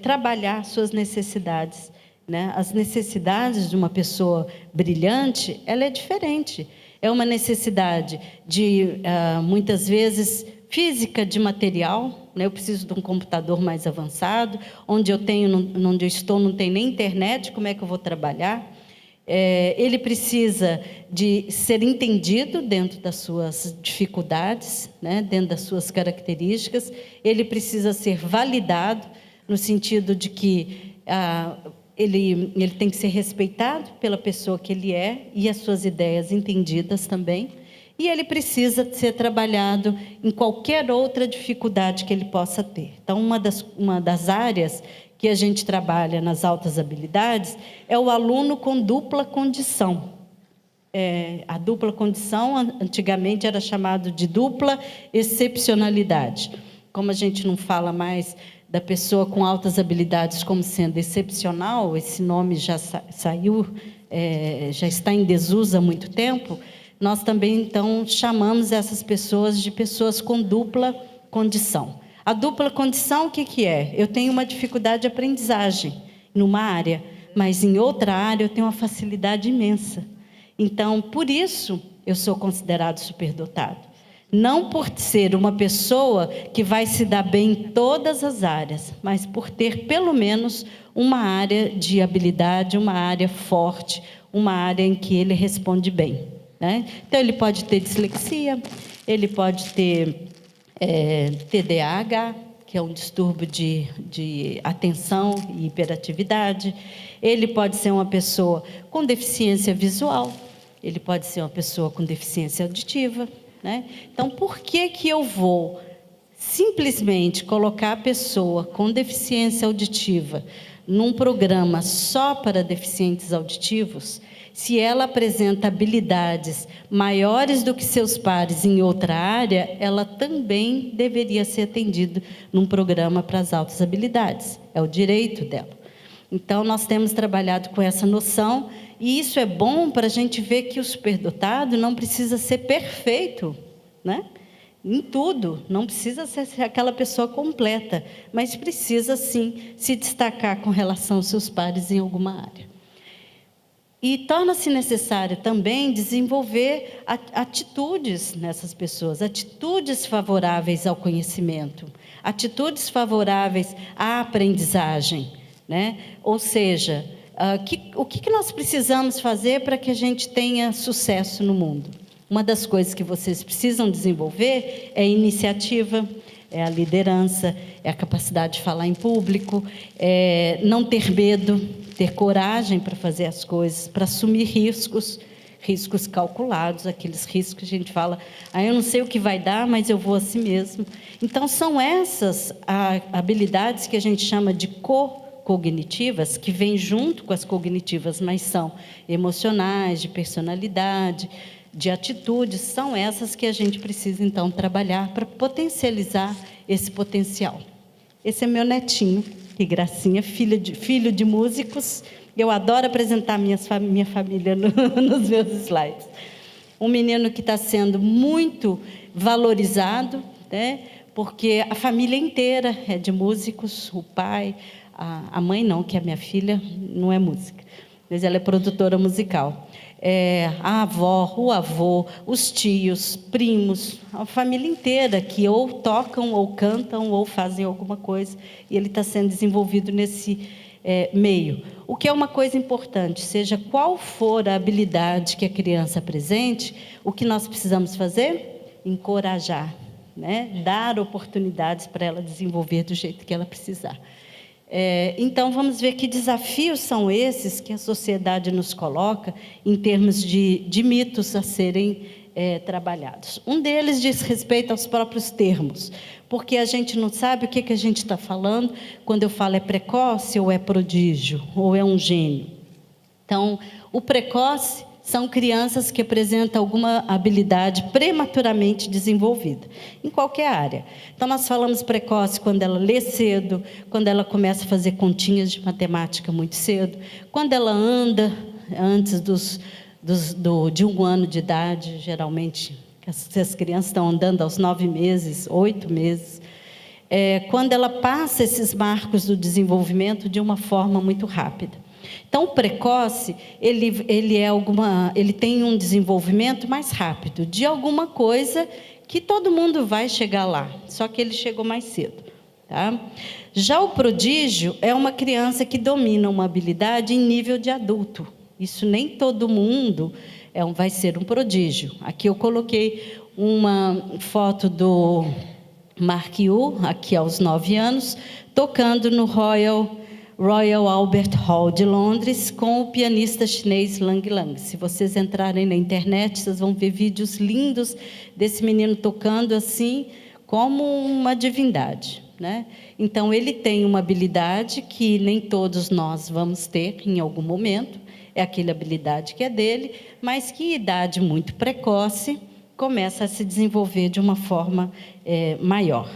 trabalhar suas necessidades, né? As necessidades de uma pessoa brilhante, ela é diferente. É uma necessidade de, muitas vezes, física de material, né? Eu preciso de um computador mais avançado, onde eu estou não tem nem internet, como é que eu vou trabalhar? Ele precisa de ser entendido dentro das suas dificuldades, né, dentro das suas características. Ele precisa ser validado no sentido de que ele tem que ser respeitado pela pessoa que ele é e as suas ideias entendidas também. E ele precisa ser trabalhado em qualquer outra dificuldade que ele possa ter. Então, uma das áreas que a gente trabalha nas altas habilidades é o aluno com dupla condição. A dupla condição, antigamente, era chamado de dupla excepcionalidade. Como a gente não fala mais da pessoa com altas habilidades como sendo excepcional, esse nome já saiu, já está em desuso há muito tempo, nós também, então, chamamos essas pessoas de pessoas com dupla condição. A dupla condição, o que é? Eu tenho uma dificuldade de aprendizagem numa área, mas em outra área eu tenho uma facilidade imensa. Então, por isso, eu sou considerado superdotado. Não por ser uma pessoa que vai se dar bem em todas as áreas, mas por ter, pelo menos, uma área de habilidade, uma área forte, uma área em que ele responde bem, né? Então, ele pode ter dislexia, ele pode ter TDAH, que é um distúrbio de atenção e hiperatividade. Ele pode ser uma pessoa com deficiência visual, ele pode ser uma pessoa com deficiência auditiva, né? Então, por que eu vou simplesmente colocar a pessoa com deficiência auditiva num programa só para deficientes auditivos, se ela apresenta habilidades maiores do que seus pares em outra área, ela também deveria ser atendida num programa para as altas habilidades. É o direito dela. Então, nós temos trabalhado com essa noção, e isso é bom para a gente ver que o superdotado não precisa ser perfeito, né? Em tudo, não precisa ser aquela pessoa completa, mas precisa, sim, se destacar com relação aos seus pares em alguma área. E torna-se necessário também desenvolver atitudes nessas pessoas, atitudes favoráveis ao conhecimento, atitudes favoráveis à aprendizagem, né? Ou seja, o que nós precisamos fazer para que a gente tenha sucesso no mundo? Uma das coisas que vocês precisam desenvolver é a iniciativa, é a liderança, é a capacidade de falar em público, é não ter medo, ter coragem para fazer as coisas, para assumir riscos. riscos calculados, aqueles riscos que a gente fala, eu não sei o que vai dar, mas eu vou assim mesmo. Então, são essas habilidades que a gente chama de cognitivas, que vêm junto com as cognitivas, mas são emocionais, de personalidade, de atitudes, são essas que a gente precisa, então, trabalhar para potencializar esse potencial. Esse é meu netinho, que gracinha, filho de músicos. Eu adoro apresentar minha família nos meus slides. Um menino que está sendo muito valorizado, né? Porque a família inteira é de músicos, o pai, a mãe não, que é minha filha, não é música, mas ela é produtora musical. A avó, o avô, os tios, primos, a família inteira que ou tocam, ou cantam, ou fazem alguma coisa, e ele está sendo desenvolvido nesse meio. O que é uma coisa importante, seja qual for a habilidade que a criança apresente, o que nós precisamos fazer? Encorajar, né? Dar oportunidades para ela desenvolver do jeito que ela precisar. Então, vamos ver que desafios são esses que a sociedade nos coloca em termos de mitos a serem trabalhados. Um deles diz respeito aos próprios termos, porque a gente não sabe o que a gente está falando quando eu falo é precoce, ou é prodígio, ou é um gênio. Então, o precoce são crianças que apresentam alguma habilidade prematuramente desenvolvida, em qualquer área. Então, nós falamos precoce quando ela lê cedo, quando ela começa a fazer continhas de matemática muito cedo, quando ela anda antes de 1 ano de idade, geralmente, as crianças estão andando aos 9 meses, 8 meses, quando ela passa esses marcos do desenvolvimento de uma forma muito rápida. Então, o precoce, ele tem um desenvolvimento mais rápido de alguma coisa que todo mundo vai chegar lá, só que ele chegou mais cedo. Tá? Já o prodígio é uma criança que domina uma habilidade em nível de adulto. Isso nem todo mundo vai ser um prodígio. Aqui eu coloquei uma foto do Mark Yu, aqui aos 9 anos, tocando no Royal Albert Hall de Londres, com o pianista chinês Lang Lang. Se vocês entrarem na internet, vocês vão ver vídeos lindos desse menino tocando assim, como uma divindade, né? Então, ele tem uma habilidade que nem todos nós vamos ter em algum momento, é aquela habilidade que é dele, mas que, em idade muito precoce, começa a se desenvolver de uma forma maior.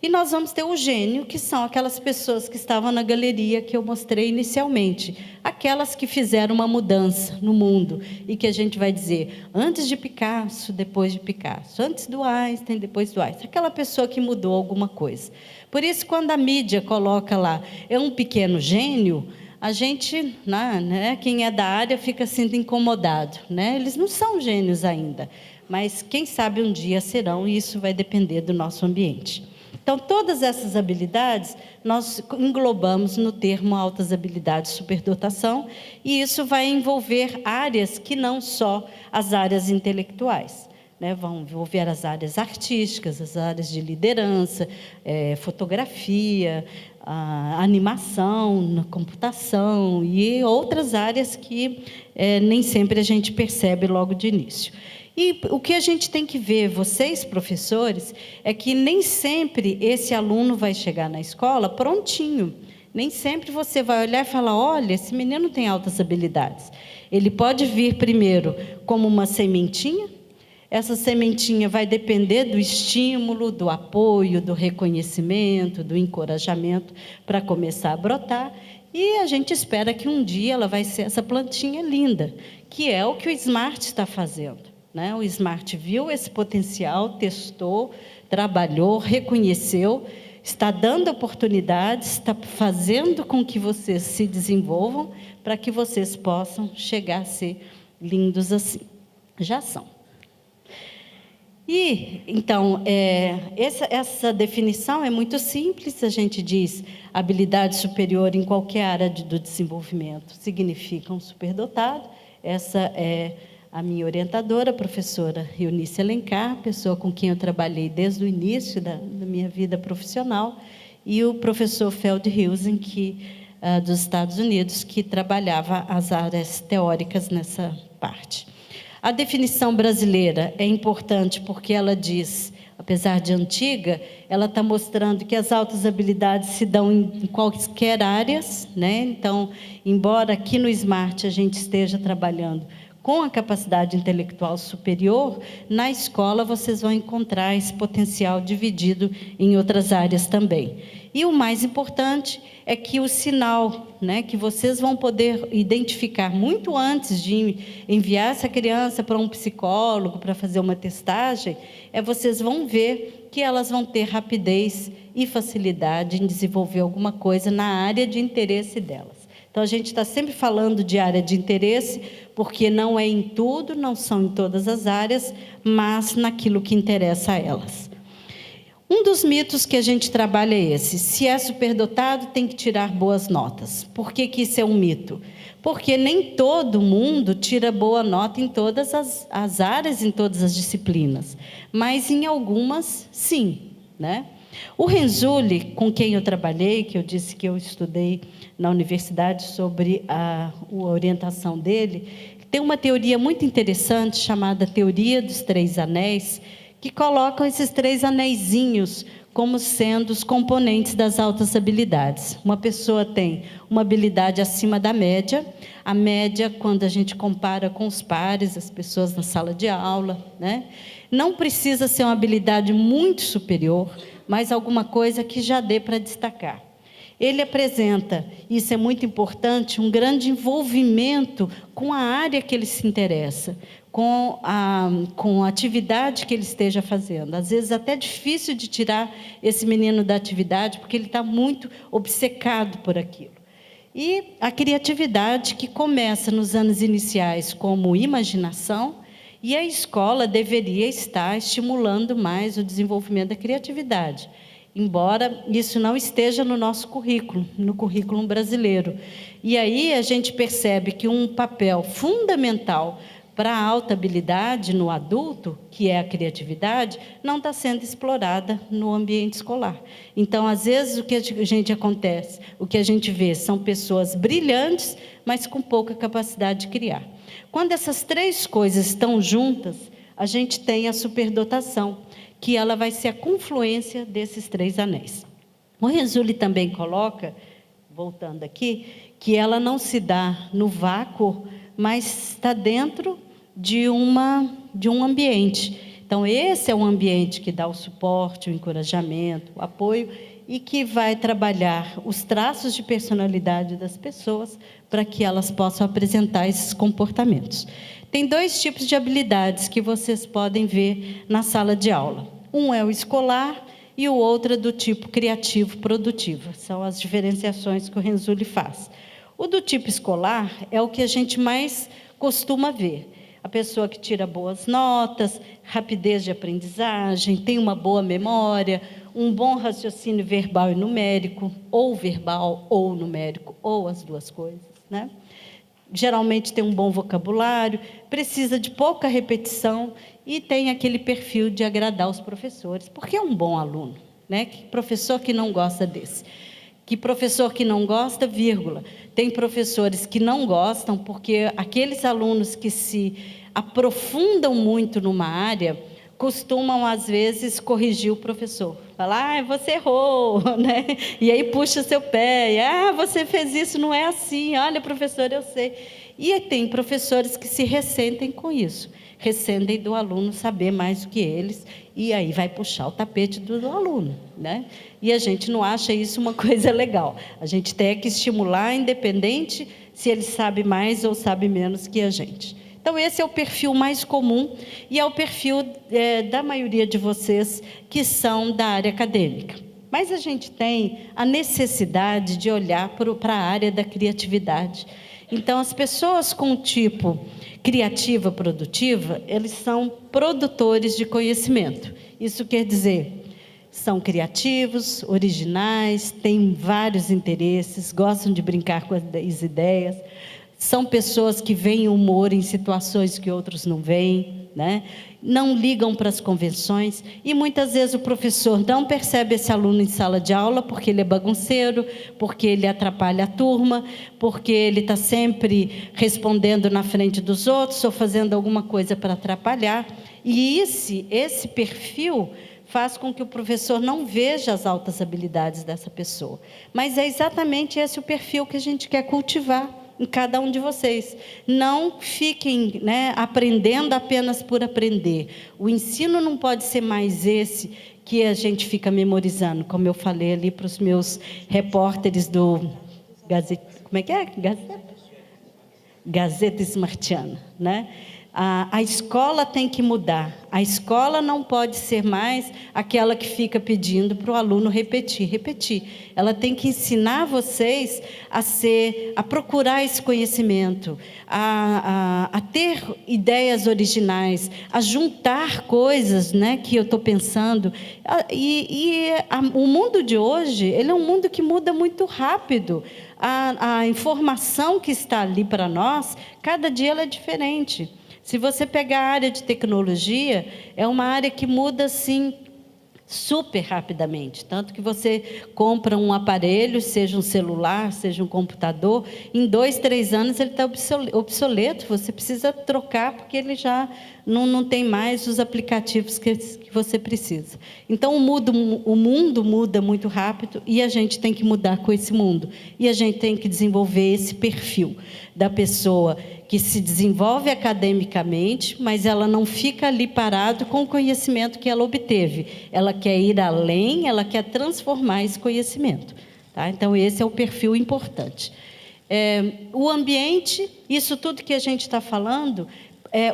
E nós vamos ter o gênio, que são aquelas pessoas que estavam na galeria que eu mostrei inicialmente. Aquelas que fizeram uma mudança no mundo e que a gente vai dizer, antes de Picasso, depois de Picasso. Antes do Einstein, depois do Einstein. Aquela pessoa que mudou alguma coisa. Por isso, quando a mídia coloca lá, é um pequeno gênio, a gente, né, quem é da área, fica sendo incomodado, né? Eles não são gênios ainda, mas quem sabe um dia serão, e isso vai depender do nosso ambiente. Então, todas essas habilidades, nós englobamos no termo altas habilidades superdotação, e isso vai envolver áreas que não só as áreas intelectuais, né? Vão envolver as áreas artísticas, as áreas de liderança, fotografia, animação, computação e outras áreas que nem sempre a gente percebe logo de início. E o que a gente tem que ver, vocês, professores, é que nem sempre esse aluno vai chegar na escola prontinho. Nem sempre você vai olhar e falar, olha, esse menino tem altas habilidades. Ele pode vir primeiro como uma sementinha. Essa sementinha vai depender do estímulo, do apoio, do reconhecimento, do encorajamento para começar a brotar. E a gente espera que um dia ela vai ser essa plantinha linda, que é o que o Smart está fazendo. Né? O Smart viu esse potencial, testou, trabalhou, reconheceu, está dando oportunidades, está fazendo com que vocês se desenvolvam para que vocês possam chegar a ser lindos assim. Já são. E, então, essa definição é muito simples. A gente diz habilidade superior em qualquer área do desenvolvimento significa um superdotado. Essa é a minha orientadora, a professora Eunice Alencar, pessoa com quem eu trabalhei desde o início da minha vida profissional, e o professor Feldhusen, dos Estados Unidos, que trabalhava as áreas teóricas nessa parte. A definição brasileira é importante porque ela diz, apesar de antiga, ela está mostrando que as altas habilidades se dão em quaisquer áreas, né? Então, embora aqui no Smart a gente esteja trabalhando com a capacidade intelectual superior, na escola vocês vão encontrar esse potencial dividido em outras áreas também. E o mais importante é que o sinal, né, que vocês vão poder identificar muito antes de enviar essa criança para um psicólogo, para fazer uma testagem, vocês vão ver que elas vão ter rapidez e facilidade em desenvolver alguma coisa na área de interesse delas. Então, a gente está sempre falando de área de interesse, porque não é em tudo, não são em todas as áreas, mas naquilo que interessa a elas. Um dos mitos que a gente trabalha é esse: se é superdotado, tem que tirar boas notas. Por que isso é um mito? Porque nem todo mundo tira boa nota em todas as áreas, em todas as disciplinas, mas em algumas, sim, né? O Renzulli, com quem eu trabalhei, que eu disse que eu estudei na universidade sobre a orientação dele, tem uma teoria muito interessante chamada Teoria dos Três Anéis, que colocam esses 3 anéisinhos como sendo os componentes das altas habilidades. Uma pessoa tem uma habilidade acima da média, a média, quando a gente compara com os pares, as pessoas na sala de aula, né? Não precisa ser uma habilidade muito superior, mas alguma coisa que já dê para destacar. Ele apresenta, isso é muito importante, um grande envolvimento com a área que ele se interessa, com a atividade que ele esteja fazendo. Às vezes, até difícil de tirar esse menino da atividade, porque ele está muito obcecado por aquilo. E a criatividade, que começa nos anos iniciais como imaginação, e a escola deveria estar estimulando mais o desenvolvimento da criatividade, embora isso não esteja no nosso currículo, no currículo brasileiro. E aí a gente percebe que um papel fundamental para a alta habilidade no adulto, que é a criatividade, não está sendo explorada no ambiente escolar. Então, às vezes, o que a gente vê são pessoas brilhantes, mas com pouca capacidade de criar. Quando essas 3 coisas estão juntas, a gente tem a superdotação, que ela vai ser a confluência desses 3 anéis. O Renzulli também coloca, voltando aqui, que ela não se dá no vácuo, mas está dentro de um ambiente. Então, esse é um ambiente que dá o suporte, o encorajamento, o apoio, e que vai trabalhar os traços de personalidade das pessoas para que elas possam apresentar esses comportamentos. Tem 2 tipos de habilidades que vocês podem ver na sala de aula. Um é o escolar e o outro é do tipo criativo-produtivo. São as diferenciações que o Renzulli faz. O do tipo escolar é o que a gente mais costuma ver. A pessoa que tira boas notas, rapidez de aprendizagem, tem uma boa memória, um bom raciocínio verbal e numérico, ou verbal ou numérico, ou as 2 coisas, né? Geralmente tem um bom vocabulário, precisa de pouca repetição e tem aquele perfil de agradar os professores, porque é um bom aluno, né? Que professor que não gosta desse? Que professor que não gosta, vírgula. Tem professores que não gostam, porque aqueles alunos que se aprofundam muito numa área, costumam, às vezes, corrigir o professor. Falar, você errou, né? E aí puxa seu pé, você fez isso, não é assim, olha, professor, eu sei. E tem professores que se ressentem com isso, ressentem do aluno saber mais do que eles, e aí vai puxar o tapete do aluno, né? E a gente não acha isso uma coisa legal. A gente tem que estimular, independente se ele sabe mais ou sabe menos que a gente. Então, esse é o perfil mais comum e é o perfil da maioria de vocês que são da área acadêmica. Mas a gente tem a necessidade de olhar para a área da criatividade. Então, as pessoas com o tipo criativa, produtiva, eles são produtores de conhecimento. Isso quer dizer, são criativos, originais, têm vários interesses, gostam de brincar com as ideias, são pessoas que veem humor em situações que outros não veem, né? Não ligam para as convenções e muitas vezes o professor não percebe esse aluno em sala de aula porque ele é bagunceiro, porque ele atrapalha a turma, porque ele está sempre respondendo na frente dos outros ou fazendo alguma coisa para atrapalhar. E esse perfil faz com que o professor não veja as altas habilidades dessa pessoa. Mas é exatamente esse o perfil que a gente quer cultivar em cada um de vocês. Não fiquem, né, aprendendo apenas por aprender. O ensino não pode ser mais esse que a gente fica memorizando, como eu falei ali para os meus repórteres do Gazeta, como é que é? Gazeta Smartiana, né? A escola tem que mudar. A escola não pode ser mais aquela que fica pedindo para o aluno repetir. Ela tem que ensinar vocês a procurar esse conhecimento, a ter ideias originais, a juntar coisas, né, que eu estou pensando. O mundo de hoje, ele é um mundo que muda muito rápido. A informação que está ali para nós, cada dia ela é diferente. Se você pegar a área de tecnologia, é uma área que muda, assim, super rapidamente. Tanto que você compra um aparelho, seja um celular, seja um computador, em 2, 3 anos ele está obsoleto, você precisa trocar porque ele já não tem mais os aplicativos que você precisa. Então, o mundo muda muito rápido e a gente tem que mudar com esse mundo. E a gente tem que desenvolver esse perfil da pessoa que se desenvolve academicamente, mas ela não fica ali parado com o conhecimento que ela obteve. Ela quer ir além, ela quer transformar esse conhecimento. Tá? Então, esse é o perfil importante. O ambiente, isso tudo que a gente está falando,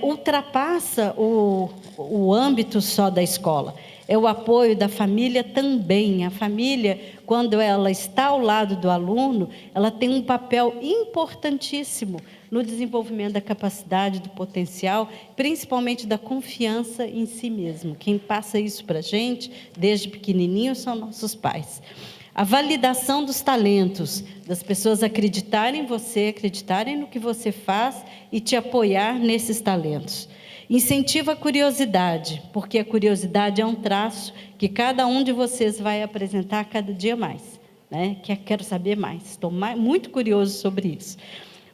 ultrapassa o âmbito só da escola. É o apoio da família também. A família, quando ela está ao lado do aluno, ela tem um papel importantíssimo no desenvolvimento da capacidade, do potencial, principalmente da confiança em si mesmo. Quem passa isso para a gente, desde pequenininho, são nossos pais. A validação dos talentos, das pessoas acreditarem em você, acreditarem no que você faz e te apoiar nesses talentos. Incentiva a curiosidade, porque a curiosidade é um traço que cada um de vocês vai apresentar cada dia mais, né? Que quero saber mais, estou muito curioso sobre isso.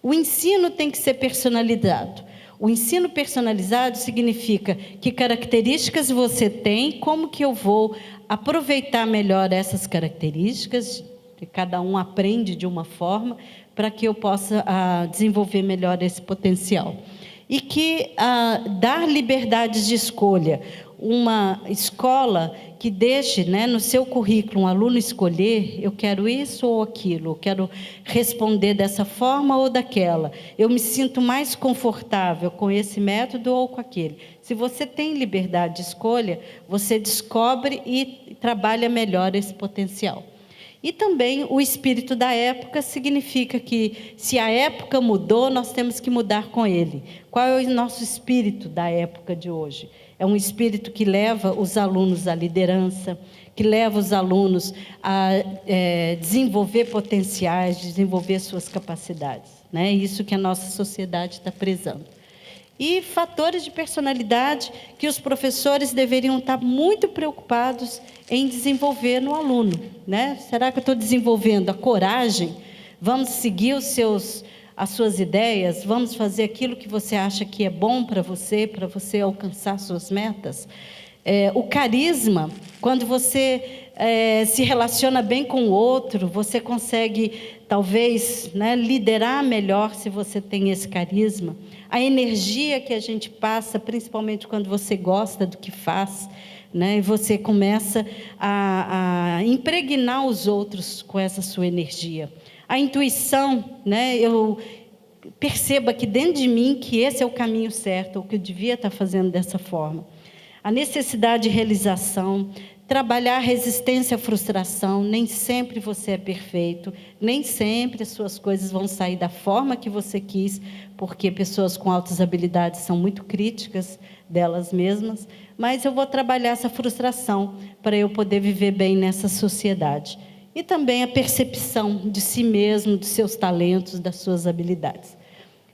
O ensino tem que ser personalizado. O ensino personalizado significa que características você tem, como que eu vou aproveitar melhor essas características, que cada um aprende de uma forma, para que eu possa desenvolver melhor esse potencial. E que dar liberdades de escolha. Uma escola que deixe, né, no seu currículo um aluno escolher, eu quero isso ou aquilo, eu quero responder dessa forma ou daquela, eu me sinto mais confortável com esse método ou com aquele. Se você tem liberdade de escolha, você descobre e trabalha melhor esse potencial. E também o espírito da época significa que, se a época mudou, nós temos que mudar com ele. Qual é o nosso espírito da época de hoje? É um espírito que leva os alunos à liderança, que leva os alunos a desenvolver potenciais, desenvolver suas capacidades, né? Isso que a nossa sociedade está prezando. E fatores de personalidade que os professores deveriam estar muito preocupados em desenvolver no aluno, né? Será que eu estou desenvolvendo a coragem? Vamos seguir as suas ideias? Vamos fazer aquilo que você acha que é bom para você alcançar suas metas? O carisma, quando você se relaciona bem com o outro, você consegue, talvez, né, liderar melhor se você tem esse carisma. A energia que a gente passa, principalmente quando você gosta do que faz, né, e você começa a impregnar os outros com essa sua energia. A intuição, né, eu percebo aqui dentro de mim que esse é o caminho certo, o que eu devia estar fazendo dessa forma. A necessidade de realização, trabalhar a resistência à frustração. Nem sempre você é perfeito, nem sempre as suas coisas vão sair da forma que você quis, porque pessoas com altas habilidades são muito críticas delas mesmas, mas eu vou trabalhar essa frustração para eu poder viver bem nessa sociedade. E também a percepção de si mesmo, dos seus talentos, das suas habilidades.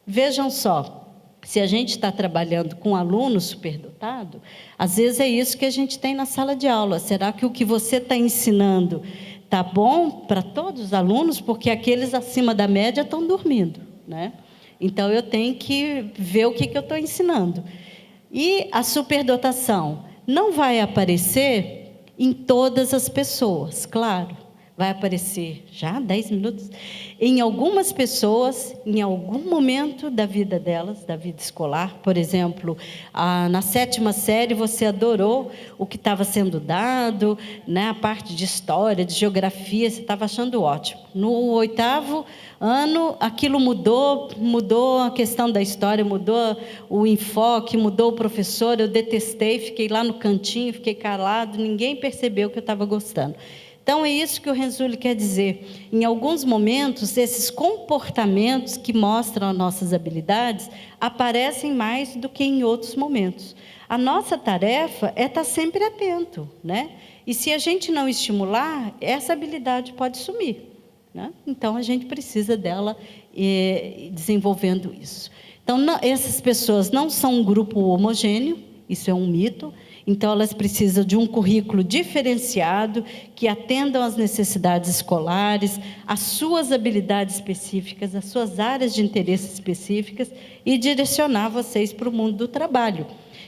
Vejam só, Se a gente está trabalhando com aluno superdotado, às vezes é isso que a gente tem na sala de aula. Será que o que você está ensinando está bom para todos os alunos? Porque aqueles acima da média estão dormindo, né? Então, eu tenho que ver o que eu estou ensinando. E a superdotação não vai aparecer em todas as pessoas, claro. Vai aparecer já 10 minutos, em algumas pessoas, em algum momento da vida delas, da vida escolar. Por exemplo, na 7ª série você adorou o que estava sendo dado, né? A parte de história, de geografia, você estava achando ótimo. No 8º ano, aquilo mudou a questão da história, mudou o enfoque, mudou o professor, eu detestei, fiquei lá no cantinho, fiquei calado, ninguém percebeu que eu estava gostando. Então, é isso que o Renzulli quer dizer. Em alguns momentos, esses comportamentos que mostram as nossas habilidades aparecem mais do que em outros momentos. A nossa tarefa é estar sempre atento, né? E se a gente não estimular, essa habilidade pode sumir, né? Então, a gente precisa dela desenvolvendo isso. Então, essas pessoas não são um grupo homogêneo, isso é um mito. Então, elas precisam de um currículo diferenciado, que atendam às necessidades escolares, às suas habilidades específicas, às suas áreas de interesse específicas, e direcionar vocês para o mundo do trabalho.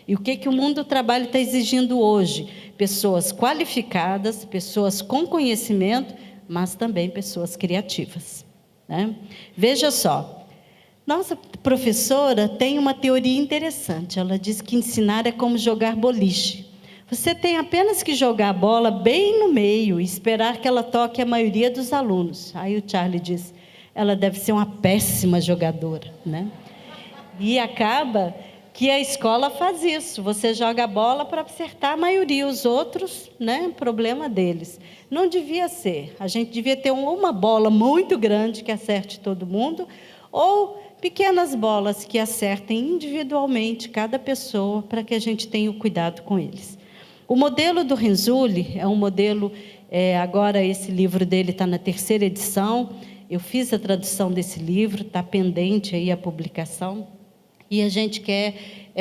E o que o mundo do trabalho está exigindo hoje? Pessoas qualificadas, pessoas com conhecimento, mas também pessoas criativas, né? Veja só. Nossa professora tem uma teoria interessante. Ela diz que ensinar é como jogar boliche. Você tem apenas que jogar a bola bem no meio e esperar que ela toque a maioria dos alunos. Aí o Charlie diz, ela deve ser uma péssima jogadora, né? E acaba que a escola faz isso. Você joga a bola para acertar a maioria, os outros, né? Problema deles. Não devia ser. A gente devia ter uma bola muito grande que acerte todo mundo, ou pequenas bolas que acertem individualmente cada pessoa, para que a gente tenha o cuidado com eles. O modelo do Renzulli é um modelo, agora esse livro dele está na 3ª edição, eu fiz a tradução desse livro, está pendente aí a publicação, e a gente quer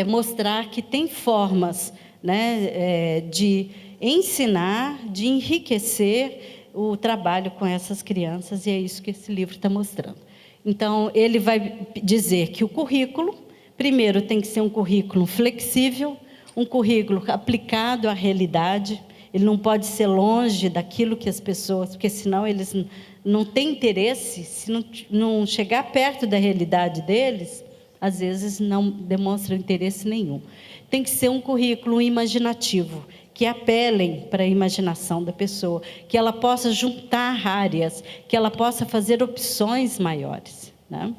mostrar que tem formas, né, de ensinar, de enriquecer o trabalho com essas crianças, e é isso que esse livro está mostrando. Então, ele vai dizer que o currículo, primeiro, tem que ser um currículo flexível, um currículo aplicado à realidade. Ele não pode ser longe daquilo que as pessoas... Porque, senão, eles não têm interesse. Se não chegar perto da realidade deles, às vezes, não demonstram interesse nenhum. Tem que ser um currículo imaginativo, que apelem para a imaginação da pessoa, que ela possa juntar áreas, que ela possa fazer opções maiores, né?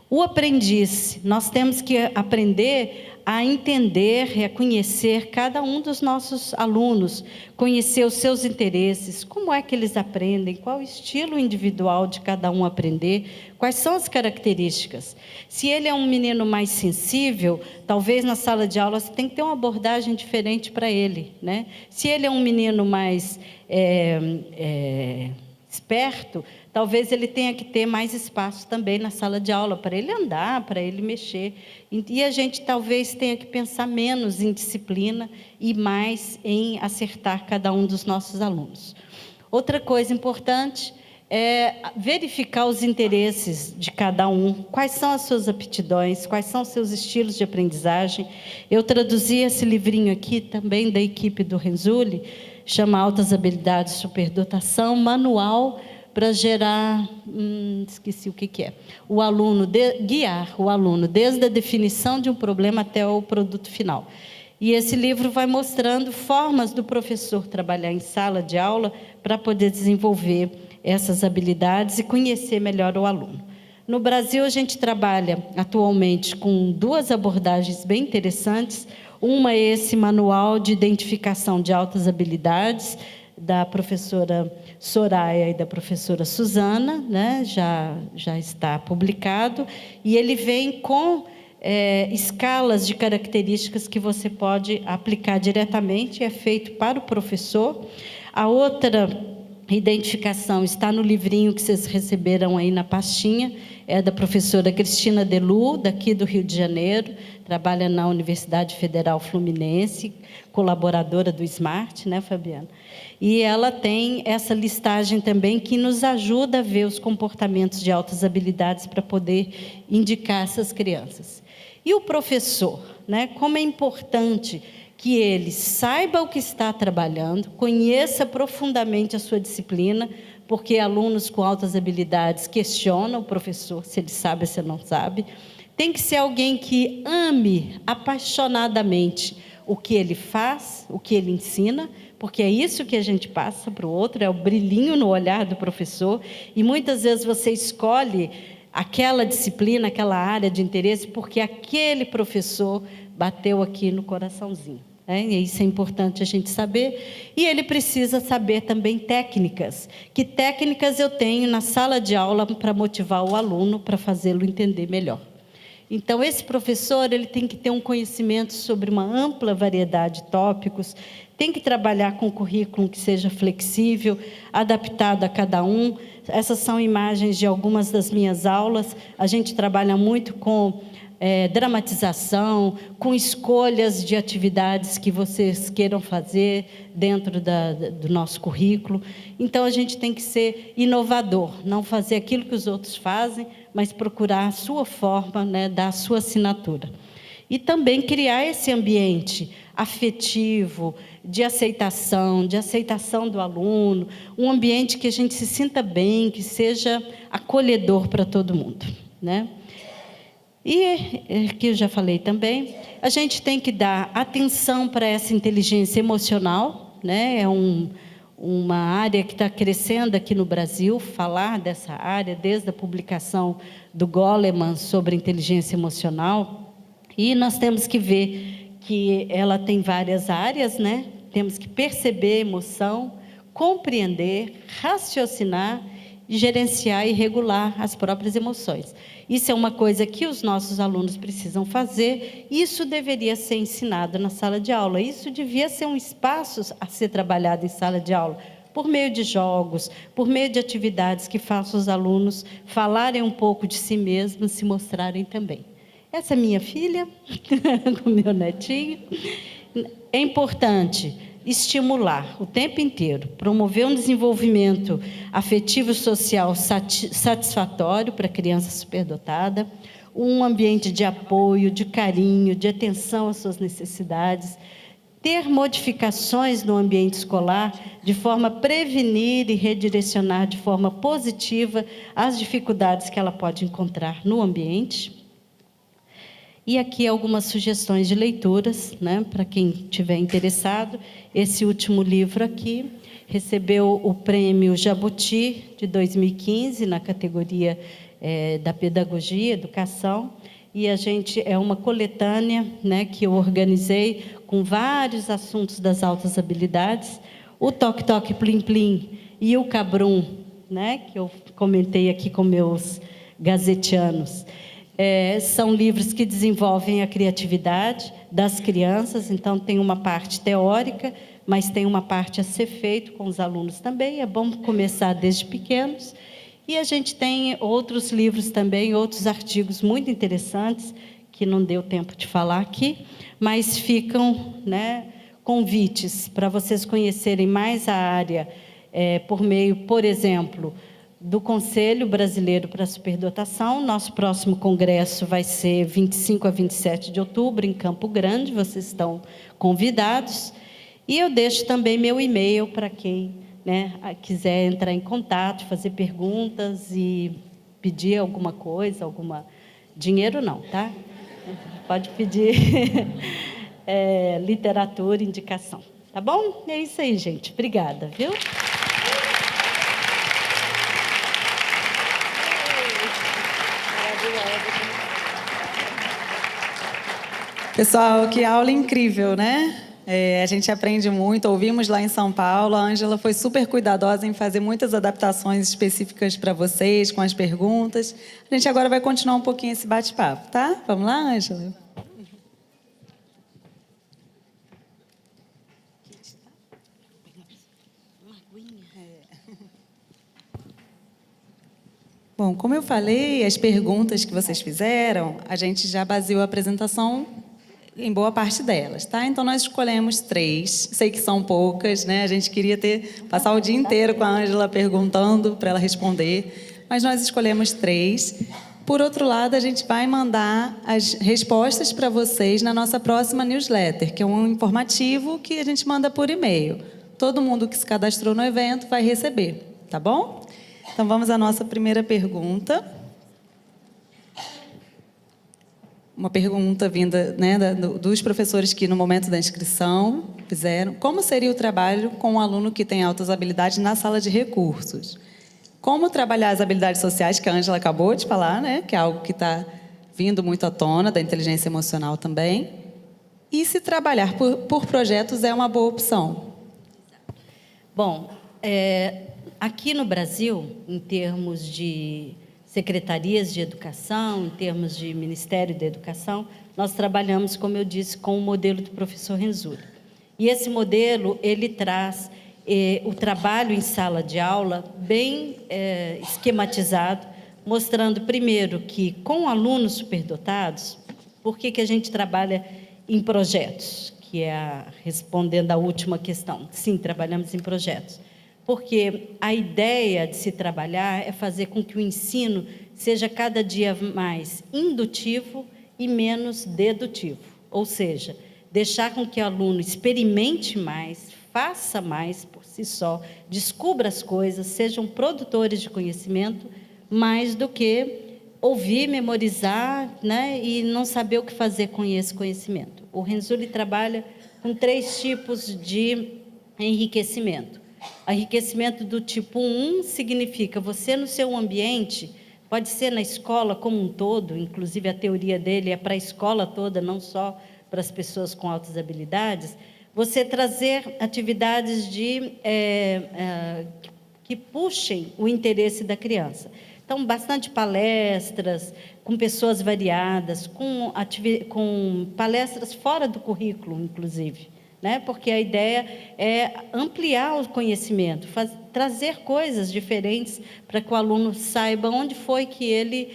O aprendiz, nós temos que aprender a entender e a conhecer cada um dos nossos alunos, conhecer os seus interesses, como é que eles aprendem, qual o estilo individual de cada um aprender, quais são as características. Se ele é um menino mais sensível, talvez na sala de aula você tem que ter uma abordagem diferente para ele, né? Se ele é um menino mais esperto, talvez ele tenha que ter mais espaço também na sala de aula, para ele andar, para ele mexer. E a gente talvez tenha que pensar menos em disciplina e mais em acertar cada um dos nossos alunos. Outra coisa importante é verificar os interesses de cada um, quais são as suas aptidões, quais são os seus estilos de aprendizagem. Eu traduzi esse livrinho aqui também da equipe do Renzulli, chama Altas Habilidades Superdotação, manual para gerar, esqueci o que é, o aluno, guiar o aluno desde a definição de um problema até o produto final. E esse livro vai mostrando formas do professor trabalhar em sala de aula para poder desenvolver essas habilidades e conhecer melhor o aluno. No Brasil, a gente trabalha atualmente com 2 abordagens bem interessantes. Uma é esse manual de identificação de altas habilidades, da professora Soraya e da professora Suzana, né? Já está publicado, e ele vem com escalas de características que você pode aplicar diretamente, é feito para o professor. A outra identificação está no livrinho que vocês receberam aí na pastinha, é da professora Cristina Delu, daqui do Rio de Janeiro, trabalha na Universidade Federal Fluminense, colaboradora do SMART, né, Fabiana? E ela tem essa listagem também que nos ajuda a ver os comportamentos de altas habilidades para poder indicar essas crianças. E o professor, né, como é importante que ele saiba o que está trabalhando, conheça profundamente a sua disciplina, porque alunos com altas habilidades questionam o professor se ele sabe ou se não sabe. Tem que ser alguém que ame apaixonadamente o que ele faz, o que ele ensina, porque é isso que a gente passa para o outro, é o brilhinho no olhar do professor, e muitas vezes você escolhe aquela disciplina, aquela área de interesse, porque aquele professor bateu aqui no coraçãozinho. E isso é importante a gente saber. E ele precisa saber também técnicas. Que técnicas eu tenho na sala de aula para motivar o aluno, para fazê-lo entender melhor. Então, esse professor ele tem que ter um conhecimento sobre uma ampla variedade de tópicos, tem que trabalhar com um currículo que seja flexível, adaptado a cada um. Essas são imagens de algumas das minhas aulas. A gente trabalha muito com dramatização, com escolhas de atividades que vocês queiram fazer dentro do nosso currículo. Então, a gente tem que ser inovador, não fazer aquilo que os outros fazem, mas procurar a sua forma, né, dar a sua assinatura. E também criar esse ambiente afetivo, de aceitação do aluno, um ambiente que a gente se sinta bem, que seja acolhedor para todo mundo, né? E, que eu já falei também, a gente tem que dar atenção para essa inteligência emocional, né? É uma área que está crescendo aqui no Brasil, falar dessa área, desde a publicação do Goleman sobre inteligência emocional. E nós temos que ver que ela tem várias áreas, né? Temos que perceber a emoção, compreender, raciocinar, gerenciar e regular as próprias emoções. Isso é uma coisa que os nossos alunos precisam fazer, isso deveria ser ensinado na sala de aula, isso devia ser um espaço a ser trabalhado em sala de aula, por meio de jogos, por meio de atividades que façam os alunos falarem um pouco de si mesmos, se mostrarem também. Essa é minha filha, com meu netinho. É importante estimular o tempo inteiro, promover um desenvolvimento afetivo e social satisfatório para a criança superdotada, um ambiente de apoio, de carinho, de atenção às suas necessidades, ter modificações no ambiente escolar, de forma a prevenir e redirecionar de forma positiva as dificuldades que ela pode encontrar no ambiente. E aqui algumas sugestões de leituras, né, para quem estiver interessado. Esse último livro aqui recebeu o prêmio Jabuti de 2015, na categoria da Pedagogia e Educação. E a gente é uma coletânea, né, que eu organizei com vários assuntos das altas habilidades. O Toque Toque Plim Plim e o Cabrum, né, que eu comentei aqui com meus gazetianos. São livros que desenvolvem a criatividade das crianças, então tem uma parte teórica, mas tem uma parte a ser feito com os alunos também, é bom começar desde pequenos. E a gente tem outros livros também, outros artigos muito interessantes, que não deu tempo de falar aqui, mas ficam, né, convites para vocês conhecerem mais a área, por meio, por exemplo, do Conselho Brasileiro para a Superdotação. Nosso próximo congresso vai ser 25 a 27 de outubro, em Campo Grande, vocês estão convidados. E eu deixo também meu e-mail para quem, né, quiser entrar em contato, fazer perguntas e pedir alguma coisa, dinheiro não, tá? Pode pedir literatura, indicação, tá bom? É isso aí, gente. Obrigada, viu? Pessoal, que aula incrível, né? A gente aprende muito, ouvimos lá em São Paulo. A Ângela foi super cuidadosa em fazer muitas adaptações específicas para vocês, com as perguntas. A gente agora vai continuar um pouquinho esse bate-papo, tá? Vamos lá, Ângela? Bom, como eu falei, as perguntas que vocês fizeram, a gente já baseou a apresentação em boa parte delas, tá? Então, nós escolhemos 3. Sei que são poucas, né? A gente queria passar o dia inteiro com a Ângela perguntando para ela responder, mas nós escolhemos 3. Por outro lado, a gente vai mandar as respostas para vocês na nossa próxima newsletter, que é um informativo que a gente manda por e-mail. Todo mundo que se cadastrou no evento vai receber, tá bom? Então, vamos à nossa primeira pergunta. Uma pergunta vinda, né, dos professores que, no momento da inscrição, fizeram. Como seria o trabalho com um aluno que tem altas habilidades na sala de recursos? Como trabalhar as habilidades sociais, que a Ângela acabou de falar, né, que é algo que está vindo muito à tona, da inteligência emocional também. E se trabalhar por projetos é uma boa opção? Bom, aqui no Brasil, em termos de secretarias de educação, em termos de Ministério da Educação, nós trabalhamos, como eu disse, com o modelo do professor Renzulli. E esse modelo, ele traz o trabalho em sala de aula bem esquematizado, mostrando, primeiro, que com alunos superdotados, por que a gente trabalha em projetos? Que é respondendo à última questão. Sim, trabalhamos em projetos. Porque a ideia de se trabalhar é fazer com que o ensino seja cada dia mais indutivo e menos dedutivo. Ou seja, deixar com que o aluno experimente mais, faça mais por si só, descubra as coisas, sejam produtores de conhecimento, mais do que ouvir, memorizar, né, e não saber o que fazer com esse conhecimento. O Renzulli trabalha com 3 tipos de enriquecimento. Enriquecimento do tipo 1 significa você no seu ambiente, pode ser na escola como um todo, inclusive a teoria dele é para a escola toda, não só para as pessoas com altas habilidades, você trazer atividades que puxem o interesse da criança. Então, bastante palestras, com pessoas variadas, com palestras fora do currículo, inclusive. Né? Porque a ideia é ampliar o conhecimento, trazer coisas diferentes para que o aluno saiba onde foi que ele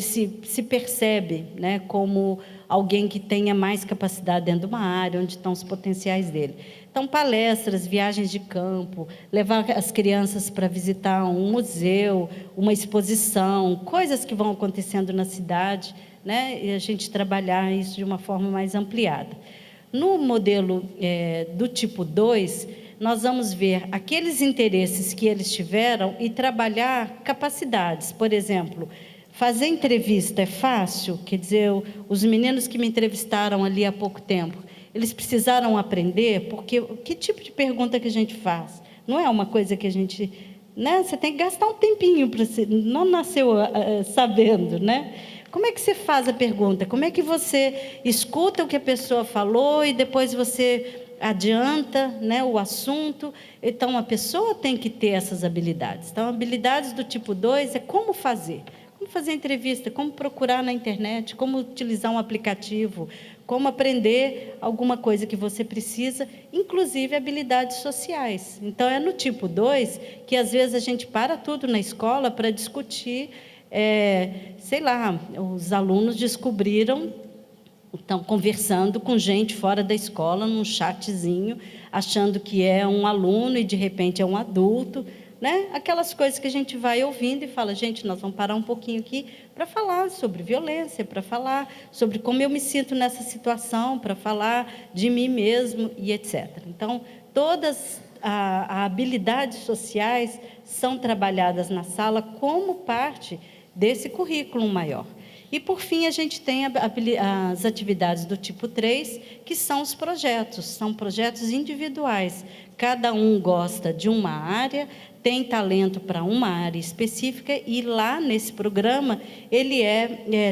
se percebe, né, como alguém que tenha mais capacidade dentro de uma área, onde estão os potenciais dele. Então, palestras, viagens de campo, levar as crianças para visitar um museu, uma exposição, coisas que vão acontecendo na cidade, né, e a gente trabalhar isso de uma forma mais ampliada. No modelo do tipo 2, nós vamos ver aqueles interesses que eles tiveram e trabalhar capacidades. Por exemplo, fazer entrevista é fácil? Quer dizer, os meninos que me entrevistaram ali há pouco tempo, eles precisaram aprender, porque que tipo de pergunta que a gente faz? Não é uma coisa que a gente... Né? Você tem que gastar um tempinho para você... Não nasceu sabendo, né? Como é que você faz a pergunta? Como é que você escuta o que a pessoa falou e depois você adianta, né, o assunto? Então, a pessoa tem que ter essas habilidades. Então, habilidades do tipo 2 é como fazer. Como fazer entrevista, como procurar na internet, como utilizar um aplicativo, como aprender alguma coisa que você precisa, inclusive habilidades sociais. Então, é no tipo 2 que, às vezes, a gente para tudo na escola para discutir... sei lá, os alunos descobriram, estão conversando com gente fora da escola, num chatzinho, achando que é um aluno e, de repente, é um adulto, né? Aquelas coisas que a gente vai ouvindo e fala, gente, nós vamos parar um pouquinho aqui para falar sobre violência, para falar sobre como eu me sinto nessa situação, para falar de mim mesmo e etc. Então, todas as habilidades sociais são trabalhadas na sala como parte desse currículo maior. E, por fim, a gente tem as atividades do tipo 3, que são os projetos. São projetos individuais. Cada um gosta de uma área, tem talento para uma área específica e lá nesse programa ele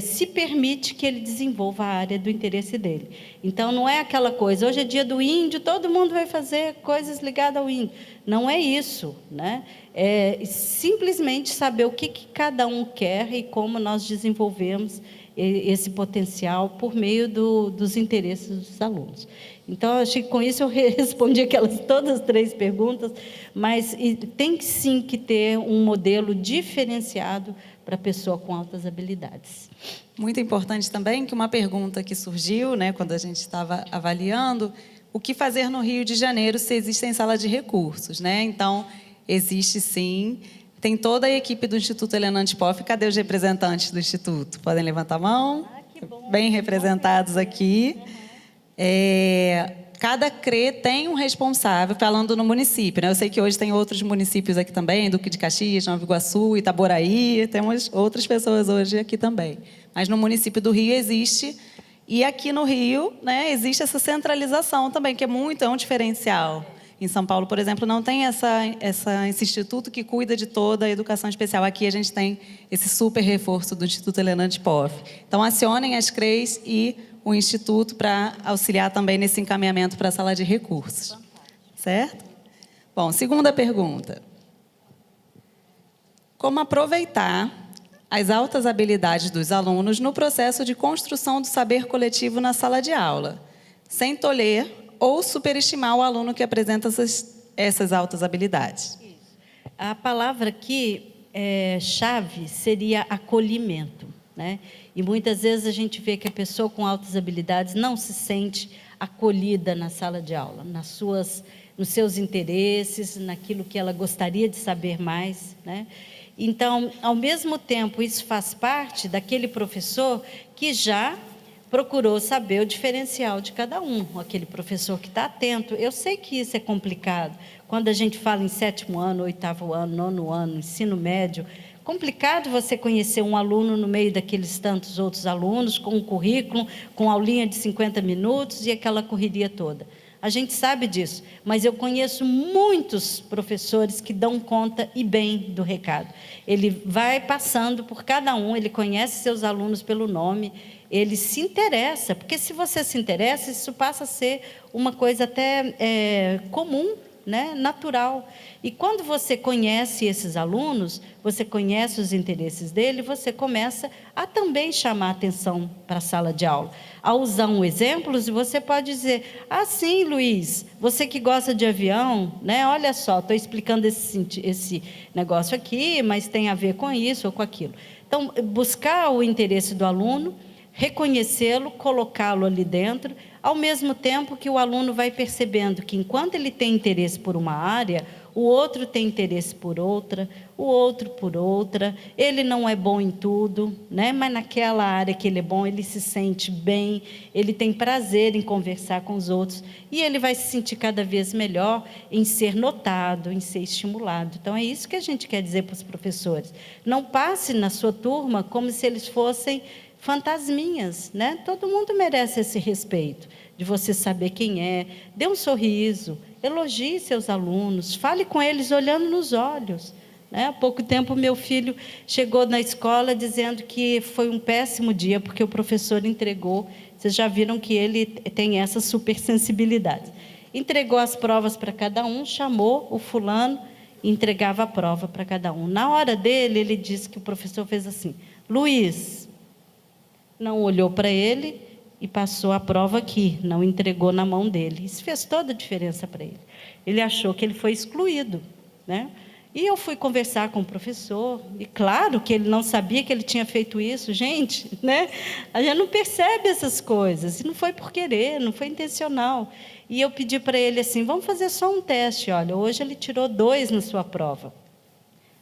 se permite que ele desenvolva a área do interesse dele. Então, não é aquela coisa, hoje é dia do índio, todo mundo vai fazer coisas ligadas ao índio. Não é isso, né? É simplesmente saber o que cada um quer e como nós desenvolvemos esse potencial por meio dos interesses dos alunos. Então, acho que com isso eu respondi todas as 3 perguntas, mas tem sim que ter um modelo diferenciado para a pessoa com altas habilidades. Muito importante também que uma pergunta que surgiu, né, quando a gente estava avaliando, o que fazer no Rio de Janeiro se existem salas de recursos, né? Então, existe sim. Tem toda a equipe do Instituto Helena Antipoff. Cadê os representantes do Instituto? Podem levantar a mão? Que bom. Bem representados aqui. Cada CRE tem um responsável, falando no município, né? Eu sei que hoje tem outros municípios aqui também, Duque de Caxias, Nova Iguaçu, Itaboraí, temos outras pessoas hoje aqui também. Mas no município do Rio existe, e aqui no Rio, né, existe essa centralização também, que é um diferencial. Em São Paulo, por exemplo, não tem esse instituto que cuida de toda a educação especial. Aqui a gente tem esse super reforço do Instituto Helena Antipoff. Então, acionem as CREs e o Instituto para auxiliar também nesse encaminhamento para a sala de recursos. Certo? Bom, segunda pergunta. Como aproveitar as altas habilidades dos alunos no processo de construção do saber coletivo na sala de aula, sem tolher ou superestimar o aluno que apresenta essas altas habilidades? A palavra aqui, chave, seria acolhimento, né? E muitas vezes a gente vê que a pessoa com altas habilidades não se sente acolhida na sala de aula, nos seus interesses, naquilo que ela gostaria de saber mais, né? Então, ao mesmo tempo, isso faz parte daquele professor que já procurou saber o diferencial de cada um, aquele professor que está atento. Eu sei que isso é complicado. Quando a gente fala em 7º ano, 8º ano, 9º ano, ensino médio, complicado você conhecer um aluno no meio daqueles tantos outros alunos, com um currículo, com aulinha de 50 minutos e aquela correria toda. A gente sabe disso, mas eu conheço muitos professores que dão conta e bem do recado. Ele vai passando por cada um, ele conhece seus alunos pelo nome, ele se interessa, porque se você se interessa, isso passa a ser uma coisa até comum, né? Natural. E quando você conhece esses alunos, você conhece os interesses dele, você começa a também chamar a atenção para a sala de aula. Ao usar um exemplo, você pode dizer, sim, Luiz, você que gosta de avião, né? Olha só, estou explicando esse negócio aqui, mas tem a ver com isso ou com aquilo. Então, buscar o interesse do aluno, reconhecê-lo, colocá-lo ali dentro, ao mesmo tempo que o aluno vai percebendo que, enquanto ele tem interesse por uma área, o outro tem interesse por outra, o outro por outra, ele não é bom em tudo, né? Mas naquela área que ele é bom, ele se sente bem, ele tem prazer em conversar com os outros, e ele vai se sentir cada vez melhor em ser notado, em ser estimulado. Então, é isso que a gente quer dizer para os professores. Não passe na sua turma como se eles fossem fantasminhas, né? Todo mundo merece esse respeito, de você saber quem é, dê um sorriso, elogie seus alunos, fale com eles olhando nos olhos, né? Há pouco tempo, meu filho chegou na escola dizendo que foi um péssimo dia, porque o professor entregou, vocês já viram que ele tem essa supersensibilidade, entregou as provas para cada um, chamou o fulano e entregava a prova para cada um. Na hora dele, ele disse que o professor fez assim, Luiz, não olhou para ele e passou a prova aqui, não entregou na mão dele. Isso fez toda a diferença para ele. Ele achou que ele foi excluído, né? E eu fui conversar com o professor, e claro que ele não sabia que ele tinha feito isso, gente, né? A gente não percebe essas coisas, e não foi por querer, não foi intencional. E eu pedi para ele assim, vamos fazer só um teste, olha, hoje ele tirou 2 na sua prova.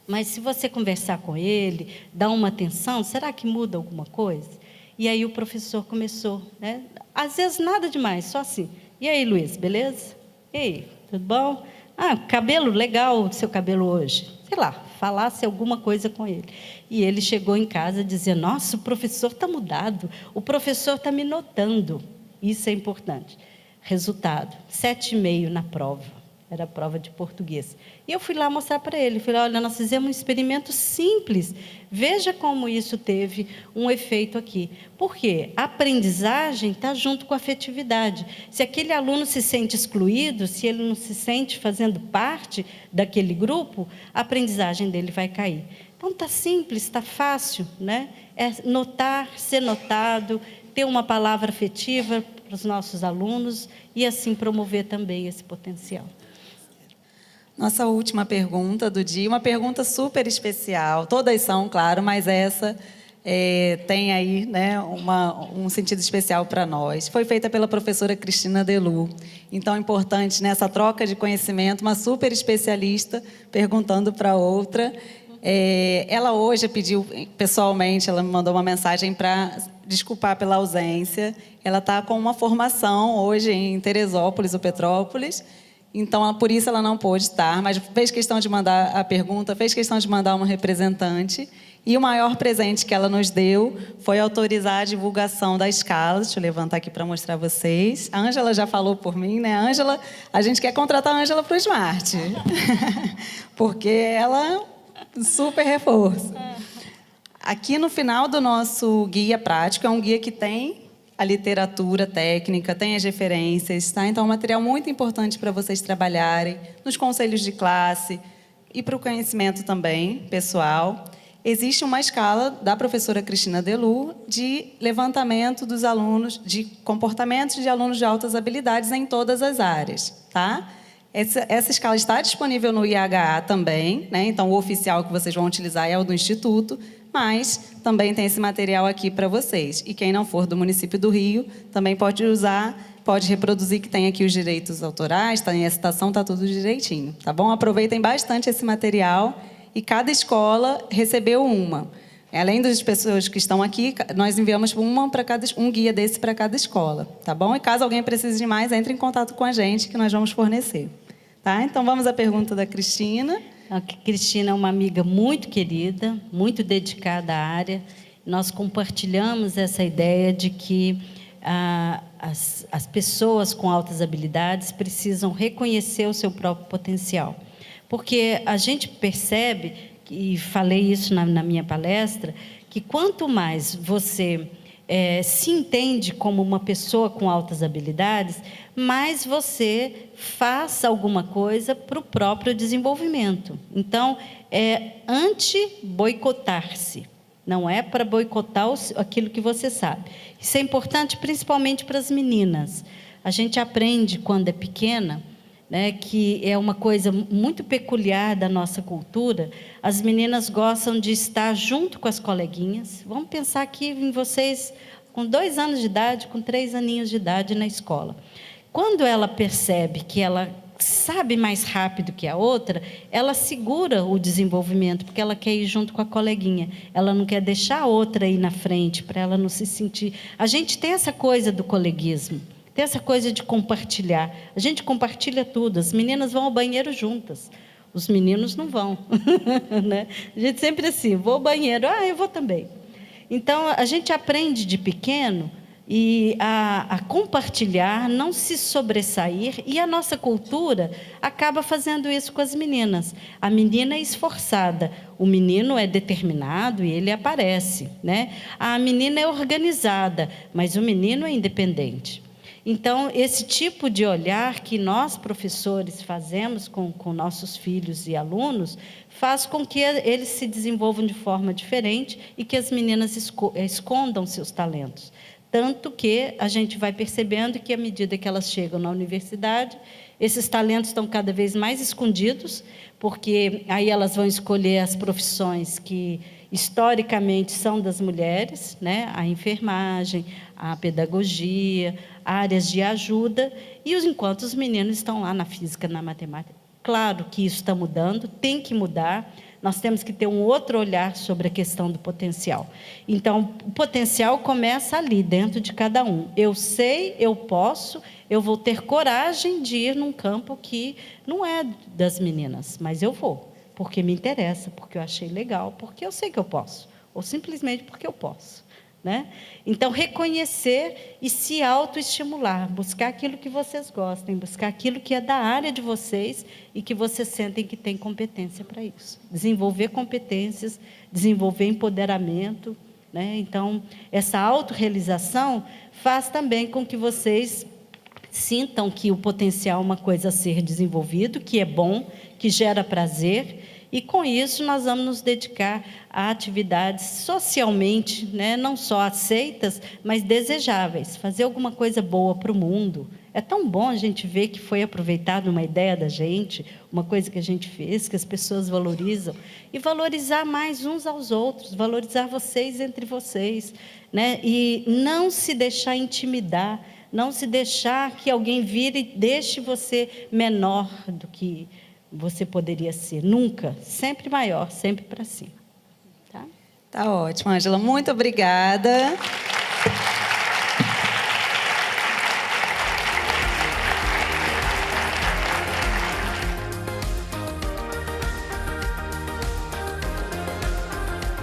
Mas se você conversar com ele, dar uma atenção, será que muda alguma coisa? E aí o professor começou, né? Às vezes nada demais, só assim. E aí, Luiz, beleza? E aí, tudo bom? Cabelo, legal o seu cabelo hoje. Sei lá, falasse alguma coisa com ele. E ele chegou em casa dizendo, nossa, o professor está mudado, o professor está me notando. Isso é importante. Resultado, 7,5 na prova. Era a prova de português. E eu fui lá mostrar para ele. Falei, olha, nós fizemos um experimento simples. Veja como isso teve um efeito aqui. Por quê? A aprendizagem está junto com a afetividade. Se aquele aluno se sente excluído, se ele não se sente fazendo parte daquele grupo, a aprendizagem dele vai cair. Então, está simples, está fácil, né? É notar, ser notado, ter uma palavra afetiva para os nossos alunos e, assim, promover também esse potencial. Nossa última pergunta do dia, uma pergunta super especial. Todas são, claro, mas essa tem aí, né, um sentido especial para nós. Foi feita pela professora Cristina Delu. Então, é importante nessa troca de conhecimento, uma super especialista perguntando para outra. Ela hoje pediu, pessoalmente, ela me mandou uma mensagem para desculpar pela ausência. Ela está com uma formação hoje em Teresópolis ou Petrópolis. Então, por isso ela não pôde estar, mas fez questão de mandar a pergunta, fez questão de mandar uma representante. E o maior presente que ela nos deu foi autorizar a divulgação da escala. Deixa eu levantar aqui para mostrar a vocês. A Ângela já falou por mim, né? Ângela, a gente quer contratar a Ângela para o Smart. Porque ela super reforço. Aqui no final do nosso guia prático, é um guia que tem a literatura técnica, tem as referências, tá? Então, é um material muito importante para vocês trabalharem nos conselhos de classe e para o conhecimento também, pessoal. Existe uma escala da professora Cristina Delu de levantamento dos alunos, de comportamentos de alunos de altas habilidades em todas as áreas, tá? Essa escala está disponível no IHA também, né? Então, o oficial que vocês vão utilizar é o do Instituto, mas também tem esse material aqui para vocês. E quem não for do município do Rio, também pode usar, pode reproduzir, que tem aqui os direitos autorais, tem a citação, está tudo direitinho, tá bom? Aproveitem bastante esse material e cada escola recebeu uma. Além das pessoas que estão aqui, nós enviamos um guia desse para cada escola, tá bom? E caso alguém precise de mais, entre em contato com a gente, que nós vamos fornecer. Tá? Então, vamos à pergunta da Cristina. A Cristina é uma amiga muito querida, muito dedicada à área. Nós compartilhamos essa ideia de que as pessoas com altas habilidades precisam reconhecer o seu próprio potencial. Porque a gente percebe, e falei isso na minha palestra, que quanto mais você se entende como uma pessoa com altas habilidades, mais você faça alguma coisa para o próprio desenvolvimento. Então, é anti-boicotar-se, não é para boicotar aquilo que você sabe. Isso é importante principalmente para as meninas. A gente aprende quando é pequena, né, que é uma coisa muito peculiar da nossa cultura. As meninas gostam de estar junto com as coleguinhas. Vamos pensar aqui em vocês com 2 anos de idade, com 3 aninhos de idade na escola. Quando ela percebe que ela sabe mais rápido que a outra, ela segura o desenvolvimento, porque ela quer ir junto com a coleguinha. Ela não quer deixar a outra ir na frente, para ela não se sentir... A gente tem essa coisa do coleguismo. Tem essa coisa de compartilhar. A gente compartilha tudo. As meninas vão ao banheiro juntas. Os meninos não vão. Né? A gente sempre assim, vou ao banheiro. Eu vou também. Então, a gente aprende de pequeno a compartilhar, não se sobressair. E a nossa cultura acaba fazendo isso com as meninas. A menina é esforçada. O menino é determinado e ele aparece. Né? A menina é organizada, mas o menino é independente. Então, esse tipo de olhar que nós, professores, fazemos com nossos filhos e alunos, faz com que eles se desenvolvam de forma diferente e que as meninas escondam seus talentos. Tanto que a gente vai percebendo que, à medida que elas chegam na universidade, esses talentos estão cada vez mais escondidos, porque aí elas vão escolher as profissões que historicamente são das mulheres, né? A enfermagem, a pedagogia, áreas de ajuda, enquanto os meninos estão lá na física, na matemática. Claro que isso está mudando, tem que mudar. Nós temos que ter um outro olhar sobre a questão do potencial. Então, o potencial começa ali, dentro de cada um. Eu sei, eu posso, eu vou ter coragem de ir num campo que não é das meninas, mas eu vou, porque me interessa, porque eu achei legal, porque eu sei que eu posso, ou simplesmente porque eu posso. Né? Então, reconhecer e se autoestimular, buscar aquilo que vocês gostem, buscar aquilo que é da área de vocês e que vocês sentem que tem competência para isso. Desenvolver competências, desenvolver empoderamento. Né? Então, essa autorrealização faz também com que vocês sintam que o potencial é uma coisa a ser desenvolvido, que é bom, que gera prazer E, com isso, nós vamos nos dedicar a atividades socialmente, né, não só aceitas, mas desejáveis. Fazer alguma coisa boa para o mundo. É tão bom a gente ver que foi aproveitada uma ideia da gente, uma coisa que a gente fez, que as pessoas valorizam. E valorizar mais uns aos outros, valorizar vocês entre vocês, né? E não se deixar intimidar, não se deixar que alguém vire e deixe você menor do que você poderia ser. Nunca. Sempre maior, sempre para cima. Tá? Tá ótimo, Ângela. Muito obrigada.